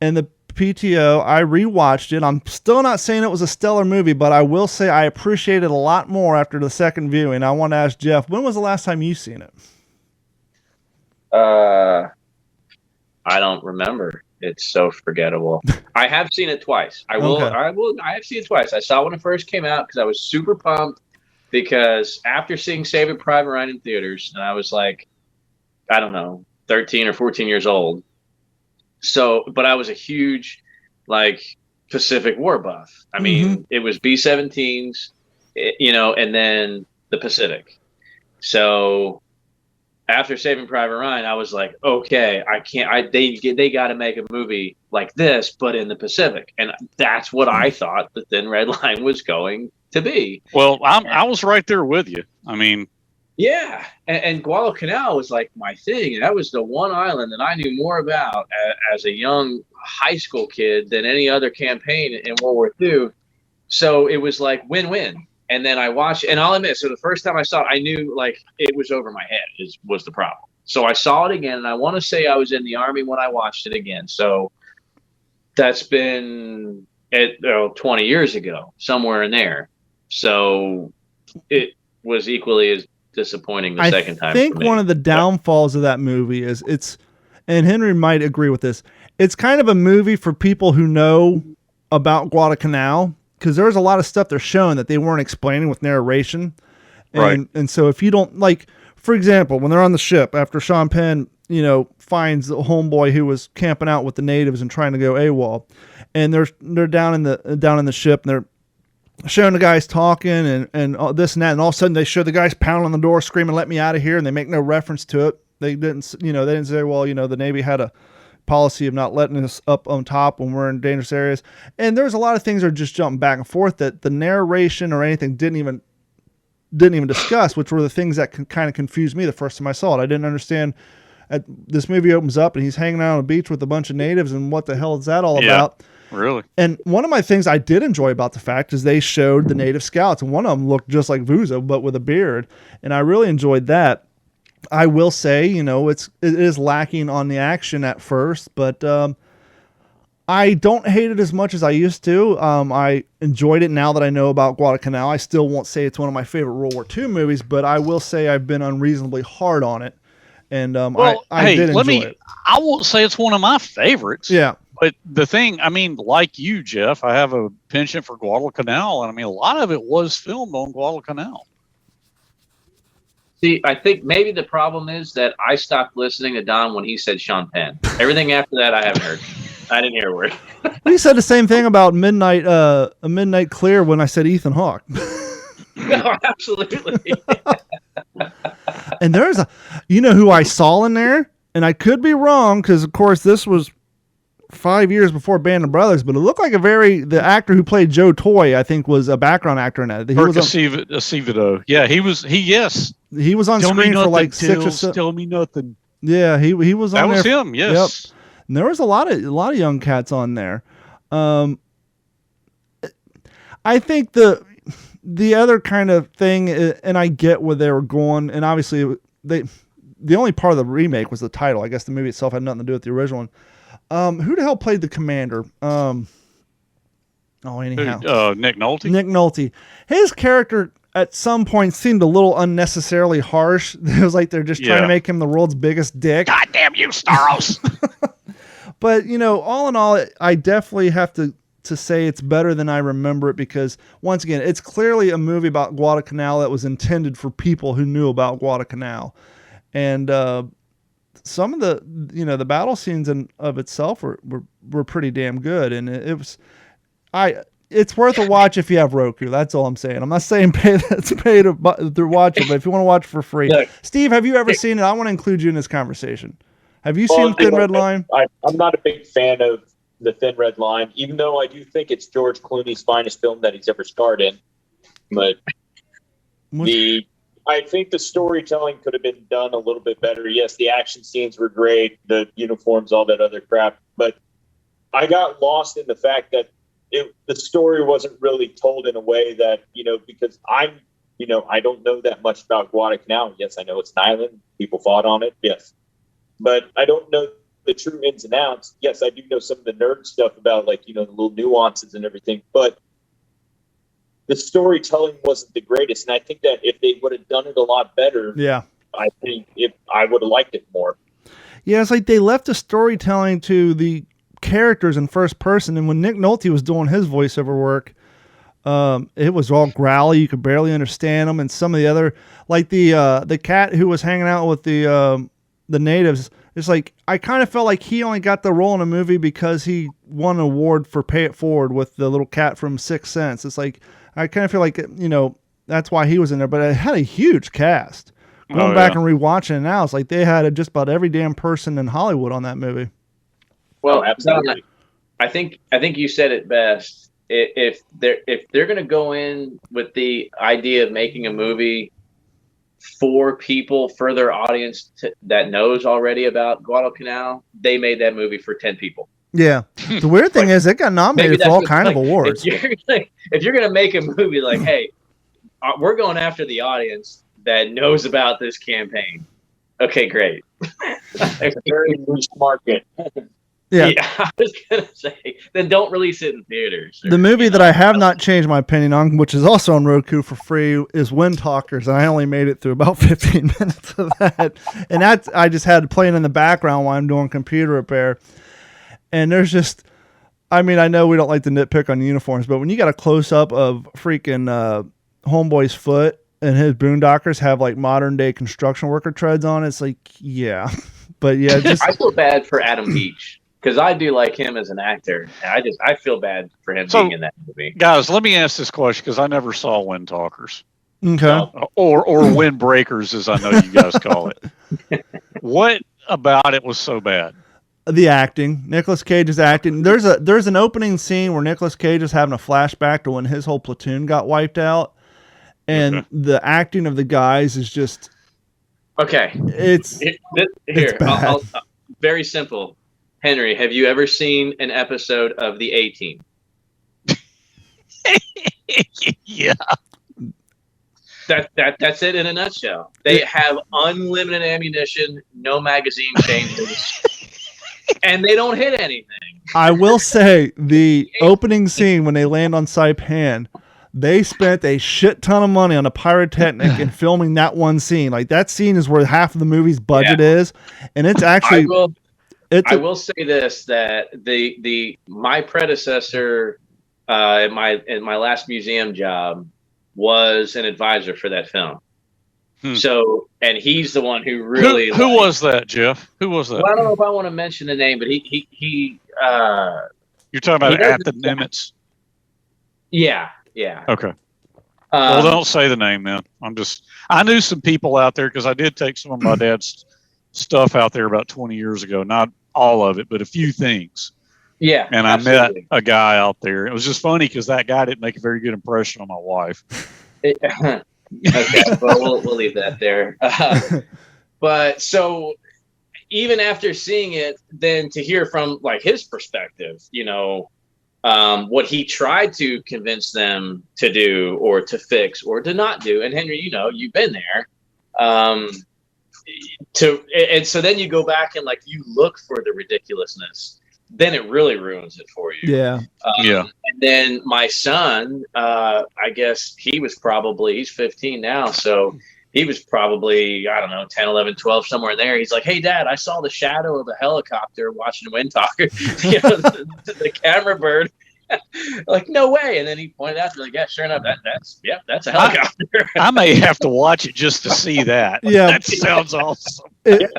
and the PTO, I rewatched it. I'm still not saying it was a stellar movie, but I will say I appreciate it a lot more after the second viewing. I want to ask Jeff, when was the last time you seen it? I don't remember. It's so forgettable. I have seen it twice. I have seen it twice. I saw it when it first came out because I was super pumped because after seeing Saving Private Ryan in theaters, and I was like, I don't know, 13 or 14 years old. So, but I was a huge, like, Pacific War buff. I mean, it was B-17s, and then the Pacific. So after Saving Private Ryan, I was like, okay, they got to make a movie like this, but in the Pacific. And that's what I thought the Thin Red Line was going to be. Well, I was right there with you. I mean, yeah. And Guadalcanal was like my thing. And that was the one island that I knew more about as a young high school kid than any other campaign in World War II. So it was like win-win. And then I watched, and I'll admit, so the first time I saw it, I knew like it was over my head was the problem. So I saw it again, and I want to say I was in the Army when I watched it again. So that's been 20 years ago, somewhere in there. So it was equally as disappointing the second time. I think one of the downfalls of that movie is and Henry might agree with this, it's kind of a movie for people who know about Guadalcanal, because there's a lot of stuff they're showing that they weren't explaining with narration. And so if you don't, like, for example, when they're on the ship after Sean Penn, finds the homeboy who was camping out with the natives and trying to go AWOL, and they're down in the ship, and they're showing the guys talking and all this and that, and all of a sudden they show the guys pounding on the door screaming, "Let me out of here," and they make no reference to it. They didn't say, well, the Navy had a policy of not letting us up on top when we're in dangerous areas. And there's a lot of things that are just jumping back and forth that the narration or anything didn't even discuss, which were the things that kind of confused me the first time I saw it. I didn't understand. This movie opens up and he's hanging out on a beach with a bunch of natives, and what the hell is that all about? Really? And one of my things I did enjoy about the fact is they showed the native scouts, and one of them looked just like Vuzo, but with a beard. And I really enjoyed that. I will say, it is lacking on the action at first, but I don't hate it as much as I used to. I enjoyed it now that I know about Guadalcanal. I still won't say it's one of my favorite World War II movies, but I will say I've been unreasonably hard on it. And I did enjoy it. I won't say it's one of my favorites. Yeah. But the thing, I mean, like you, Jeff, I have a penchant for Guadalcanal, and I mean, a lot of it was filmed on Guadalcanal. See, I think maybe the problem is that I stopped listening to Don when he said Sean Penn. Everything after that, I haven't heard. I didn't hear a word. He said the same thing about Midnight Clear when I said Ethan Hawke. No, absolutely. And there's who I saw in there, and I could be wrong because, of course, this was 5 years before Band of Brothers, but it looked like the actor who played Joe Toy, I think, was a background actor in that. He was Acevedo. Yeah, he was on screen for like 6 or 7. Tell me nothing. Yeah, he was on there. That was him, yes. Yep. And there was a lot of young cats on there. I think the other kind of thing, and I get where they were going, and obviously the only part of the remake was the title. I guess the movie itself had nothing to do with the original one. Who the hell played the commander? Nick Nolte. Nick Nolte. His character at some point seemed a little unnecessarily harsh. It was like they're just trying to make him the world's biggest dick. God damn you, Staros! But all in all, I definitely have to say it's better than I remember it, because once again, it's clearly a movie about Guadalcanal that was intended for people who knew about Guadalcanal, and some of the battle scenes of itself were pretty damn good, and it's worth a watch if you have Roku. That's all I'm saying. I'm not saying pay to watch it, but if you want to watch it for free. Yeah. Steve, have you ever seen it? I want to include you in this conversation. Have you seen Thin Red Line? I'm not a big fan of The Thin Red Line, even though I do think it's George Clooney's finest film that he's ever starred in. But I think the storytelling could have been done a little bit better. Yes, the action scenes were great, the uniforms, all that other crap. But I got lost in the fact that the story wasn't really told in a way that, because I don't know that much about Guadalcanal. Yes, I know it's an island. People fought on it. Yes. But I don't know the true ins and outs. Yes, I do know some of the nerd stuff about, like, the little nuances and everything. But the storytelling wasn't the greatest. And I think that if they would have done it a lot better, I think I would have liked it more. Yeah, it's like they left the storytelling to the characters in first person, and when Nick Nolte was doing his voiceover work, it was all growly. You could barely understand him, and some of the other, like the cat who was hanging out with the natives. It's like I kind of felt like he only got the role in a movie because he won an award for Pay It Forward with the little cat from Sixth Sense. It's like I kind of feel like that's why he was in there, but it had a huge cast. Going back and rewatching it now, it's like they had just about every damn person in Hollywood on that movie. Well, absolutely. I think you said it best. If they're going to go in with the idea of making a movie for people, for their audience that knows already about Guadalcanal, they made that movie for 10 people. Yeah. The weird thing is it got nominated for all kind of awards. If you're going to make a movie like, hey, we're going after the audience that knows about this campaign. Okay, great. It's a very niche market. Yeah. I was going to say, then don't release it in theaters. The movie that I have not changed my opinion on, which is also on Roku for free, is Wind Talkers, and I only made it through about 15 minutes of that. And I just had to play it in the background while I'm doing computer repair. And there's just, I mean, I know we don't like to nitpick on uniforms, but when you got a close-up of freaking Homeboy's foot and his boondockers have like modern-day construction worker treads on, it's like, yeah. But yeah, just I feel bad for Adam Beach. Because I do like him as an actor. I feel bad for him being in that movie. Guys, let me ask this question because I never saw Wind Talkers. Okay. Or Windbreakers, as I know you guys call it. What about it was so bad? The acting. Nicolas Cage is acting. There's an opening scene where Nicolas Cage is having a flashback to when his whole platoon got wiped out. And the acting of the guys is just... Okay. It's bad. I'll very simple. Henry, have you ever seen an episode of The A-Team? Yeah. That's it in a nutshell. They have unlimited ammunition, no magazine changes, and they don't hit anything. I will say the opening scene when they land on Saipan, they spent a shit ton of money on a pyrotechnic and filming that one scene. Like that scene is where half of the movie's budget is, and it's actually. I will say this: that my predecessor in my last museum job was an advisor for that film. So, and he's the one who really who was that, Jeff? Who was that? Well, I don't know if I want to mention the name, but he you're talking about at the Nimitz? Yeah. Okay. Well, don't say the name then. I knew some people out there because I did take some of my dad's stuff out there about 20 years ago. Not all of it, but a few things. Yeah. And absolutely. I met a guy out there. It was just funny because that guy didn't make a very good impression on my wife. Okay, well, we'll leave that there. But so even after seeing it, then to hear from like his perspective, what he tried to convince them to do or to fix or to not do. And Henry, you've been there. And so then you go back and like you look for the ridiculousness, then it really ruins it for you. Yeah. And then my son, I guess he's 15 now, so he was probably, I don't know, 10, 11, 12, somewhere in there. He's like, hey, Dad, I saw the shadow of a helicopter watching Wind Talker, the camera bird. Like, no way. And then he pointed out, like, yeah, sure enough, that's a helicopter. I may have to watch it just to see that. Yeah. That sounds awesome. Jeff,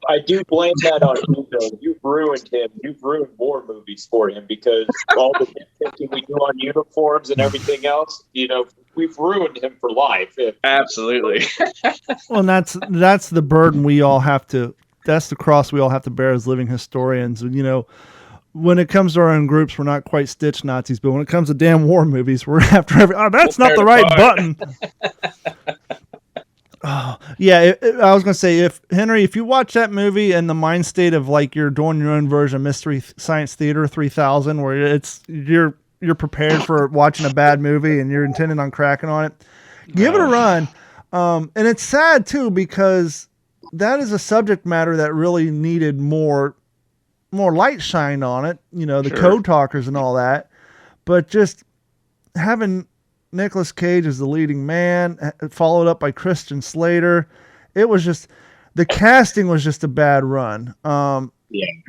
I do blame that on you, though. You've ruined him. You've ruined war movies for him because all the nitpicking we do on uniforms and everything else, we've ruined him for life. Absolutely. Well, and that's the burden we all have to, that's the cross we all have to bear as living historians. And, when it comes to our own groups, we're not quite Stitch Nazis, but when it comes to damn war movies, we're after that's not the right button. Oh, yeah, I was going to say, if you watch that movie in the mind state of like you're doing your own version of Mystery Science Theater 3000, where you're prepared for watching a bad movie and you're intending on cracking on it, give it a run. And it's sad too, because that is a subject matter that really needed more light shined on it, the code talkers and all that. But just having Nicolas Cage as the leading man, followed up by Christian Slater, it was just The casting was just a bad run. Yeah.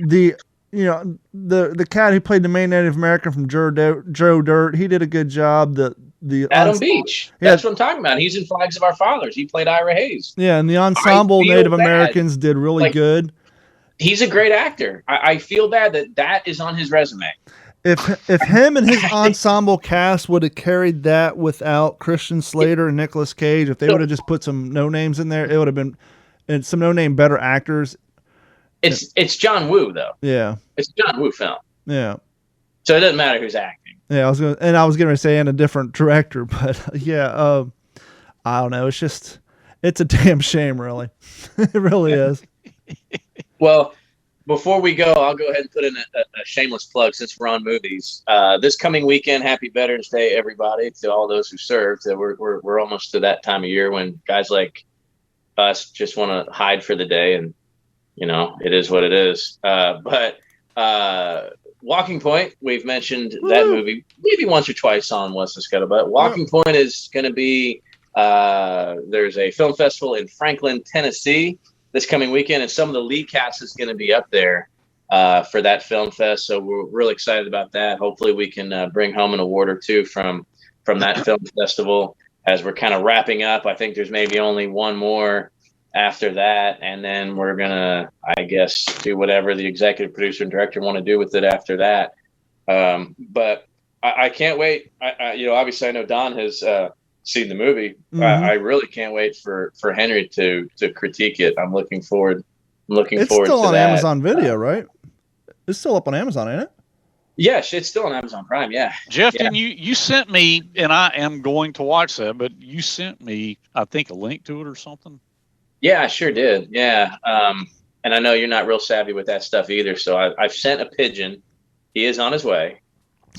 The cat who played the main Native American from Joe Dirt, he did a good job. The Adam Beach. That's what I'm talking about. He's in Flags of Our Fathers. He played Ira Hayes. Yeah, and the ensemble Native Americans did really good. He's a great actor. I feel bad that is on his resume. If him and his ensemble cast would have carried that without Christian Slater and Nicolas Cage, if they would have just put some no names in there, it would have been, and some no name better actors. It's John Woo though. Yeah, it's a John Woo film. Yeah, so it doesn't matter who's acting. Yeah, I was gonna say and a different director, but yeah, I don't know. It's a damn shame, really. It really is. Well, before we go, I'll go ahead and put in a shameless plug since we're on movies. This coming weekend, happy Veterans Day, everybody, to all those who served. We're almost to that time of year when guys like us just want to hide for the day, and it is what it is. But Walking Point, we've mentioned that movie maybe once or twice on What's the Scuttlebutt. Walking Point is going to be there's a film festival in Franklin, Tennessee this coming weekend, and some of the lead cast is going to be up there for that film fest. So we're really excited about that. Hopefully we can bring home an award or two from that film festival as we're kind of wrapping up. I think there's maybe only one more after that, and then we're going to, I guess, do whatever the executive producer and director want to do with it after that. But I can't wait. Obviously I know Don has seen the movie. Mm-hmm. I really can't wait for Henry to critique it. I'm looking forward. It's still on Amazon Video, right? It's still up on Amazon, ain't it? Yes, it's still on Amazon Prime. Yeah, Jeff, and you sent me, and I am going to watch that, but you sent me, I think, a link to it or something. Yeah, I sure did. Yeah, and I know you're not real savvy with that stuff either. So I've sent a pigeon. He is on his way.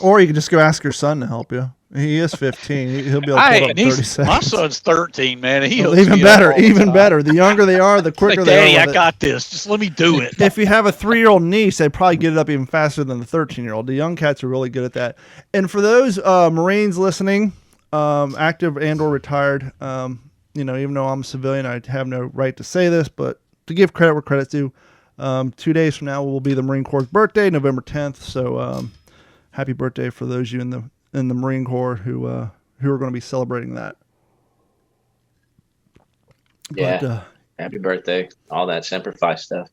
Or you can just go ask your son to help you. He is 15. He'll be able to put up 30 seconds. My son's 13, man. Even better. The younger they are, the quicker they are. Daddy, I got this. Just let me do it. If you have a 3-year-old niece, they probably get it up even faster than the 13-year-old. The young cats are really good at that. And for those Marines listening, active and or retired, even though I'm a civilian, I have no right to say this, but to give credit where credit's due, 2 days from now will be the Marine Corps' birthday, November 10th. So happy birthday for those of you in the Marine Corps who are going to be celebrating that. Yeah. But, happy birthday. All that Semper Fi stuff.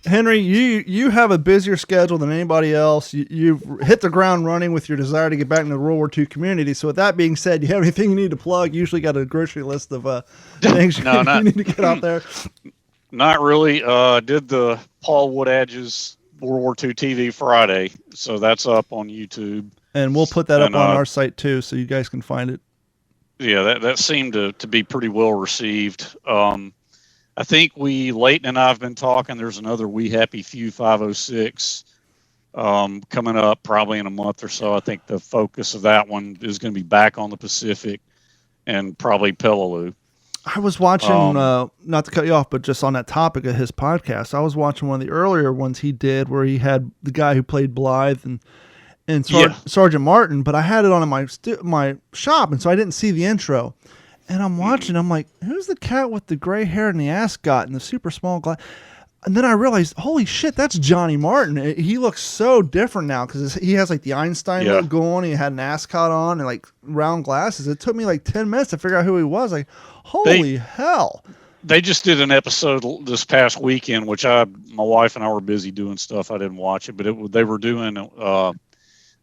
Henry, you have a busier schedule than anybody else. You've hit the ground running with your desire to get back into the World War II community. So with that being said, you have anything you need to plug? You usually got a grocery list of things you need to get out there. Not really. Did the Paul Woodadge's World War II TV Friday. So that's up on YouTube. And we'll put that up on our site too, so you guys can find it. Yeah, that seemed to be pretty well received. I think Leighton and I have been talking. There's another We Happy Few 506 coming up probably in a month or so. I think the focus of that one is going to be back on the Pacific and probably Peleliu. I was watching, not to cut you off, but just on that topic of his podcast, I was watching one of the earlier ones he did where he had the guy who played Blythe and Sergeant Martin, but I had it on in my shop, and so I didn't see the intro. And I'm watching, I'm like, who's the cat with the gray hair and the ascot and the super small glass? And then I realized, holy shit, that's Johnny Martin. He looks so different now because he has like the Einstein look going. He had an ascot on and like round glasses. It took me like 10 minutes to figure out who he was. Like, holy hell. They just did an episode this past weekend, which my wife and I were busy doing stuff. I didn't watch it, but they were doing, it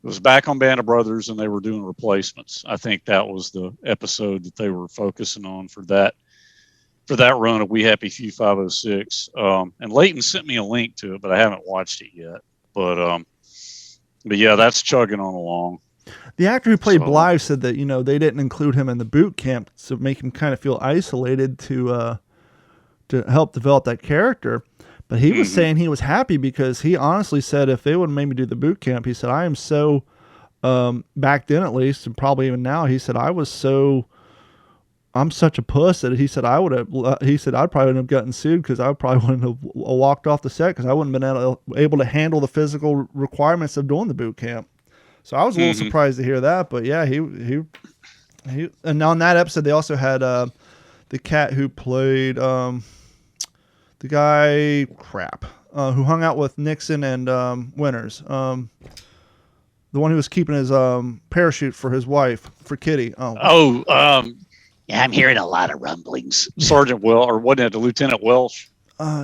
was back on Band of Brothers and they were doing replacements. I think that was the episode that they were focusing on for that run of We Happy Few 506. And Leighton sent me a link to it, but I haven't watched it yet. But yeah, that's chugging on along. The actor who played Blythe said that, they didn't include him in the boot camp to make him kind of feel isolated to help develop that character. But he was saying he was happy because he honestly said if they would have made me do the boot camp, he said, I am so, back then at least, and probably even now, he said, I'm such a puss that he said I probably wouldn't have gotten sued because I probably wouldn't have walked off the set because I wouldn't have been able to handle the physical requirements of doing the boot camp. So I was a little surprised to hear that, but yeah, he and on that episode they also had the cat who played The guy, who hung out with Nixon and Winters. The one who was keeping his parachute for his wife, for Kitty. Yeah, I'm hearing a lot of rumblings. Sergeant Welch, or wasn't it Lieutenant Welch?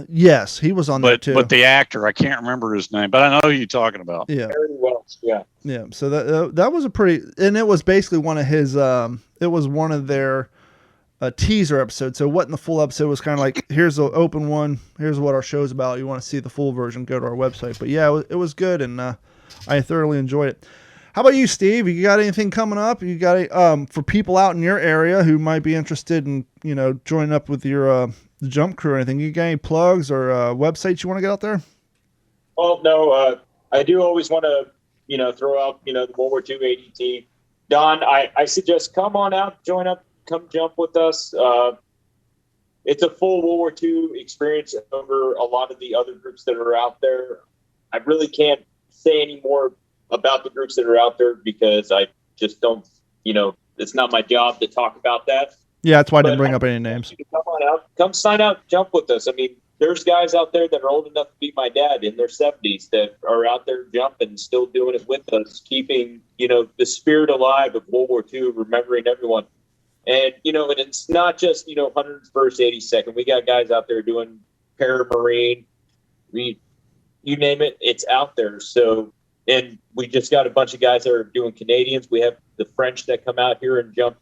Yes, he was on that too. But the actor, I can't remember his name, but I know who you're talking about. Yeah. Very well. Yeah. Yeah. So that was a pretty, and it was basically one of his. It was one of their teaser episodes. So it wasn't the full episode. It was kind of like, here's the open one. Here's what our show's about. You want to see the full version? Go to our website. But yeah, it was good, and I thoroughly enjoyed it. How about you, Steve? You got anything coming up? You got for people out in your area who might be interested in joining up with your jump crew or anything? You got any plugs or websites you want to get out there? Well, no. I do always want to throw out the World War II ADT. Don, I suggest come on out, join up, come jump with us. It's a full World War II experience over a lot of the other groups that are out there. I really can't say any more about the groups that are out there because I just don't, it's not my job to talk about that. Yeah, that's why I didn't bring up any names. Come on out, come sign out, jump with us. I mean, there's guys out there that are old enough to be my dad in their 70s that are out there jumping, still doing it with us, keeping, the spirit alive of World War II, remembering everyone. And, and it's not just, 101st, 82nd. We got guys out there doing paramarine. You name it, it's out there. So, and we just got a bunch of guys that are doing Canadians. We have the French that come out here and jump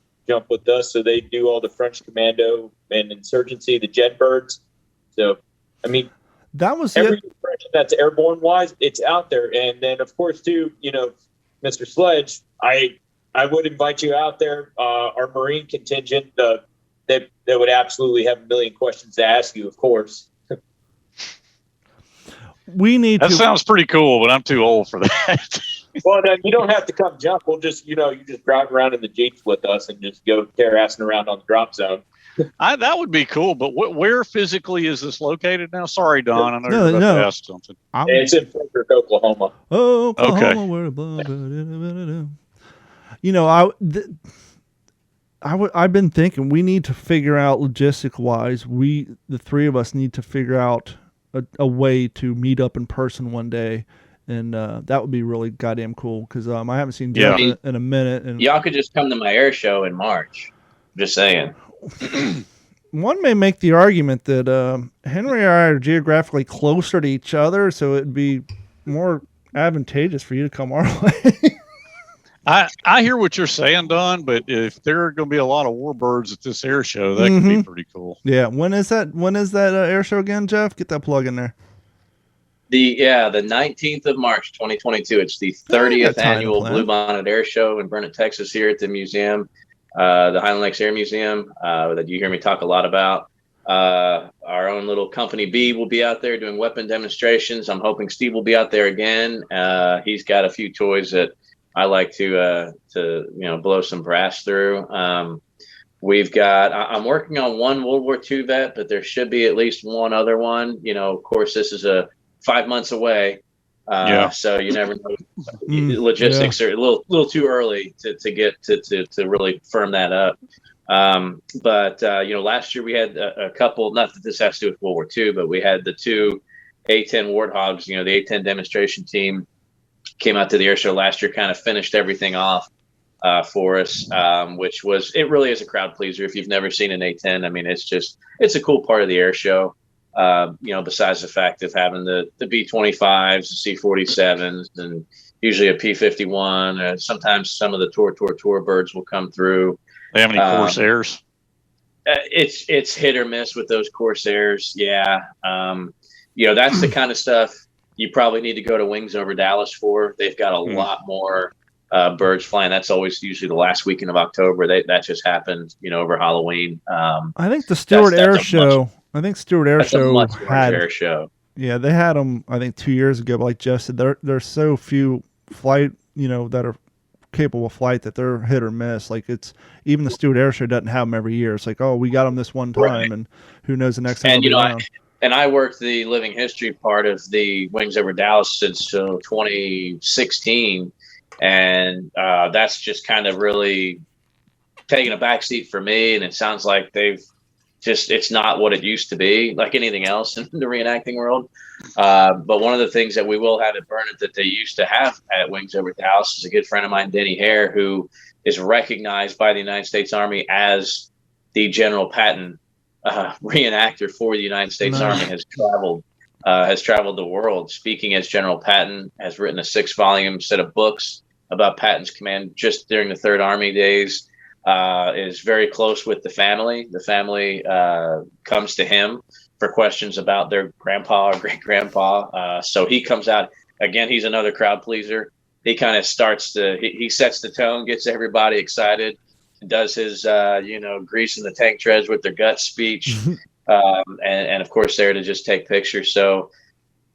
with us. So they do all the French commando and insurgency, the jet birds. So, I mean, that was every expression that's airborne wise, it's out there. And then, of course, too, Mr. Sledge, I would invite you out there. Our Marine contingent, that would absolutely have a million questions to ask you, of course. That sounds pretty cool, but I'm too old for that. Well, then you don't have to come jump. We'll just, you just drive around in the Jeeps with us and just go terrassing around on the drop zone. That would be cool, but where physically is this located now? Sorry, Don. I know you're about to ask something. It's in Frederick, Oklahoma. Oh, Oklahoma. Okay. I've been thinking we need to figure out logistic-wise. The three of us need to figure out a way to meet up in person one day, and that would be really goddamn cool because I haven't seen Jeff in a minute. And y'all could just come to my air show in March. Just saying. One may make the argument that Henry and I are geographically closer to each other, so it'd be more advantageous for you to come our way. I hear what you're saying, Don, but if there are going to be a lot of warbirds at this air show, that could be pretty cool. Yeah. When is that air show again, Jeff? Get that plug in there. The 19th of March, 2022. It's the 30th annual Bluebonnet Air Show in Burnett, Texas, here at the museum, the Highland Lakes Air Museum, that you hear me talk a lot about. Our own little company B will be out there doing weapon demonstrations. I'm hoping Steve will be out there again. He's got a few toys that I like to blow some brass through. I'm working on one World War II vet, but there should be at least one other one. Of course, this is 5 months away. So you never know. Logistics are a little too early to get to really firm that up. But last year we had a couple, not that this has to do with World War II, but we had the two A-10 Warthogs, the A-10 demonstration team came out to the air show last year, kind of finished everything off for us, it really is a crowd pleaser. If you've never seen an A-10, I mean, it's a cool part of the air show. Besides the fact of having the B-25s, the C-47s, and usually a P-51. Sometimes some of the tour birds will come through. They have any Corsairs? It's hit or miss with those Corsairs. Yeah. That's the kind of stuff you probably need to go to Wings Over Dallas for. They've got a lot more birds flying. That's always usually the last weekend of October. That just happened, over Halloween. I think the Stewart Air Show. Air Show. Yeah, they had them. I think 2 years ago. But like Jeff said, there's so few flight, that are capable of flight that they're hit or miss. Like even the Stewart Air Show doesn't have them every year. It's like, oh, we got them this one time, and who knows the next time. And I worked the living history part of the Wings Over Dallas since 2016. And that's just kind of really taken a backseat for me. And it sounds like they've it's not what it used to be, like anything else in the reenacting world. But one of the things that we will have at Burnett that they used to have at Wings Over the House is a good friend of mine, Denny Hare, who is recognized by the United States Army as the General Patton reenactor for the United States Army. Has traveled the world speaking as General Patton, has written a 6-volume set of books about Patton's command just during the Third Army days, is very close with the family. The family comes to him for questions about their grandpa or great grandpa. So he comes out again. He's another crowd pleaser. He kind of he sets the tone, gets everybody excited, does his, grease in the tank treads with their gut speech. And of course there to just take pictures. So,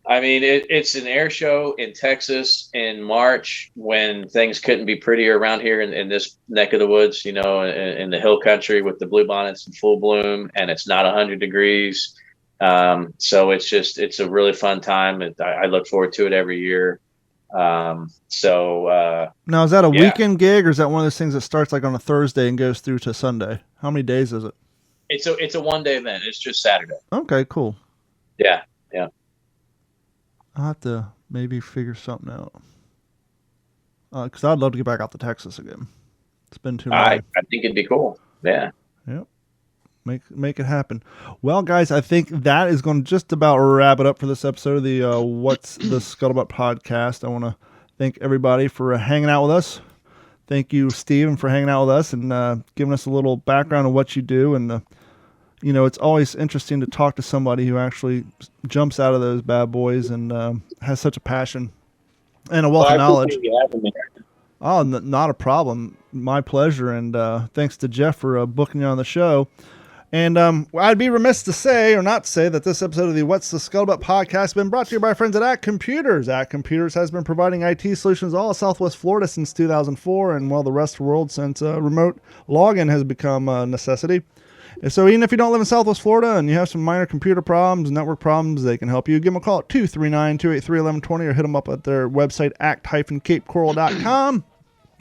I mean, it's an air show in Texas in March when things couldn't be prettier around here in this neck of the woods, in the hill country with the bluebonnets in full bloom, and it's not 100 degrees. So it's a really fun time. I look forward to it every year. Now is that a weekend gig, or is that one of those things that starts like on a Thursday and goes through to Sunday? How many days is it? It's a one-day event. It's just Saturday. Okay, cool. Yeah. I'll have to maybe figure something out. Because I'd love to get back out to Texas again. It's been too long. I think it'd be cool. Yeah. Yep. Make it happen. Well, guys, I think that is going to just about wrap it up for this episode of the What's the Scuttlebutt podcast. I want to thank everybody for hanging out with us. Thank you, Steven, for hanging out with us and giving us a little background on what you do. And, it's always interesting to talk to somebody who actually jumps out of those bad boys and has such a passion and a wealth of knowledge. Oh, not a problem. My pleasure. And thanks to Jeff for booking you on the show. And I'd be remiss to say or not say that this episode of the What's the Scuttlebutt podcast has been brought to you by our friends at At Computers. At Computers has been providing IT solutions all of Southwest Florida since 2004, and the rest of the world since remote login has become a necessity. And so even if you don't live in Southwest Florida and you have some minor computer problems, network problems, they can help you. Give them a call at 239-283-1120 or hit them up at their website, act-capecoral.com.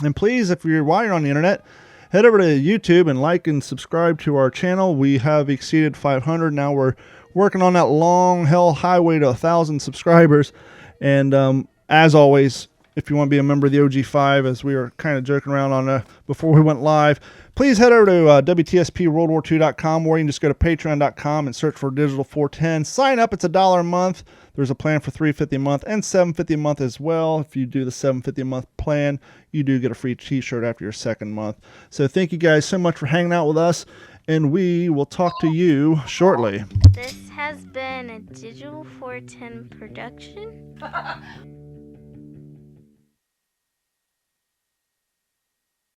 And please, while you're on the internet, head over to YouTube and like and subscribe to our channel. We have exceeded 500. Now we're working on that long hell highway to 1,000 subscribers. And as always, if you want to be a member of the OG5, as we were kind of joking around on before we went live, please head over to WTSPWorldWar2.com, or you can just go to Patreon.com and search for Digital 410. Sign up. It's $1 a month. There's a plan for $3.50 a month and $7.50 a month as well. If you do the $7.50 a month plan, you do get a free t-shirt after your second month. So thank you guys so much for hanging out with us, and we will talk to you shortly. This has been a Digital 410 production.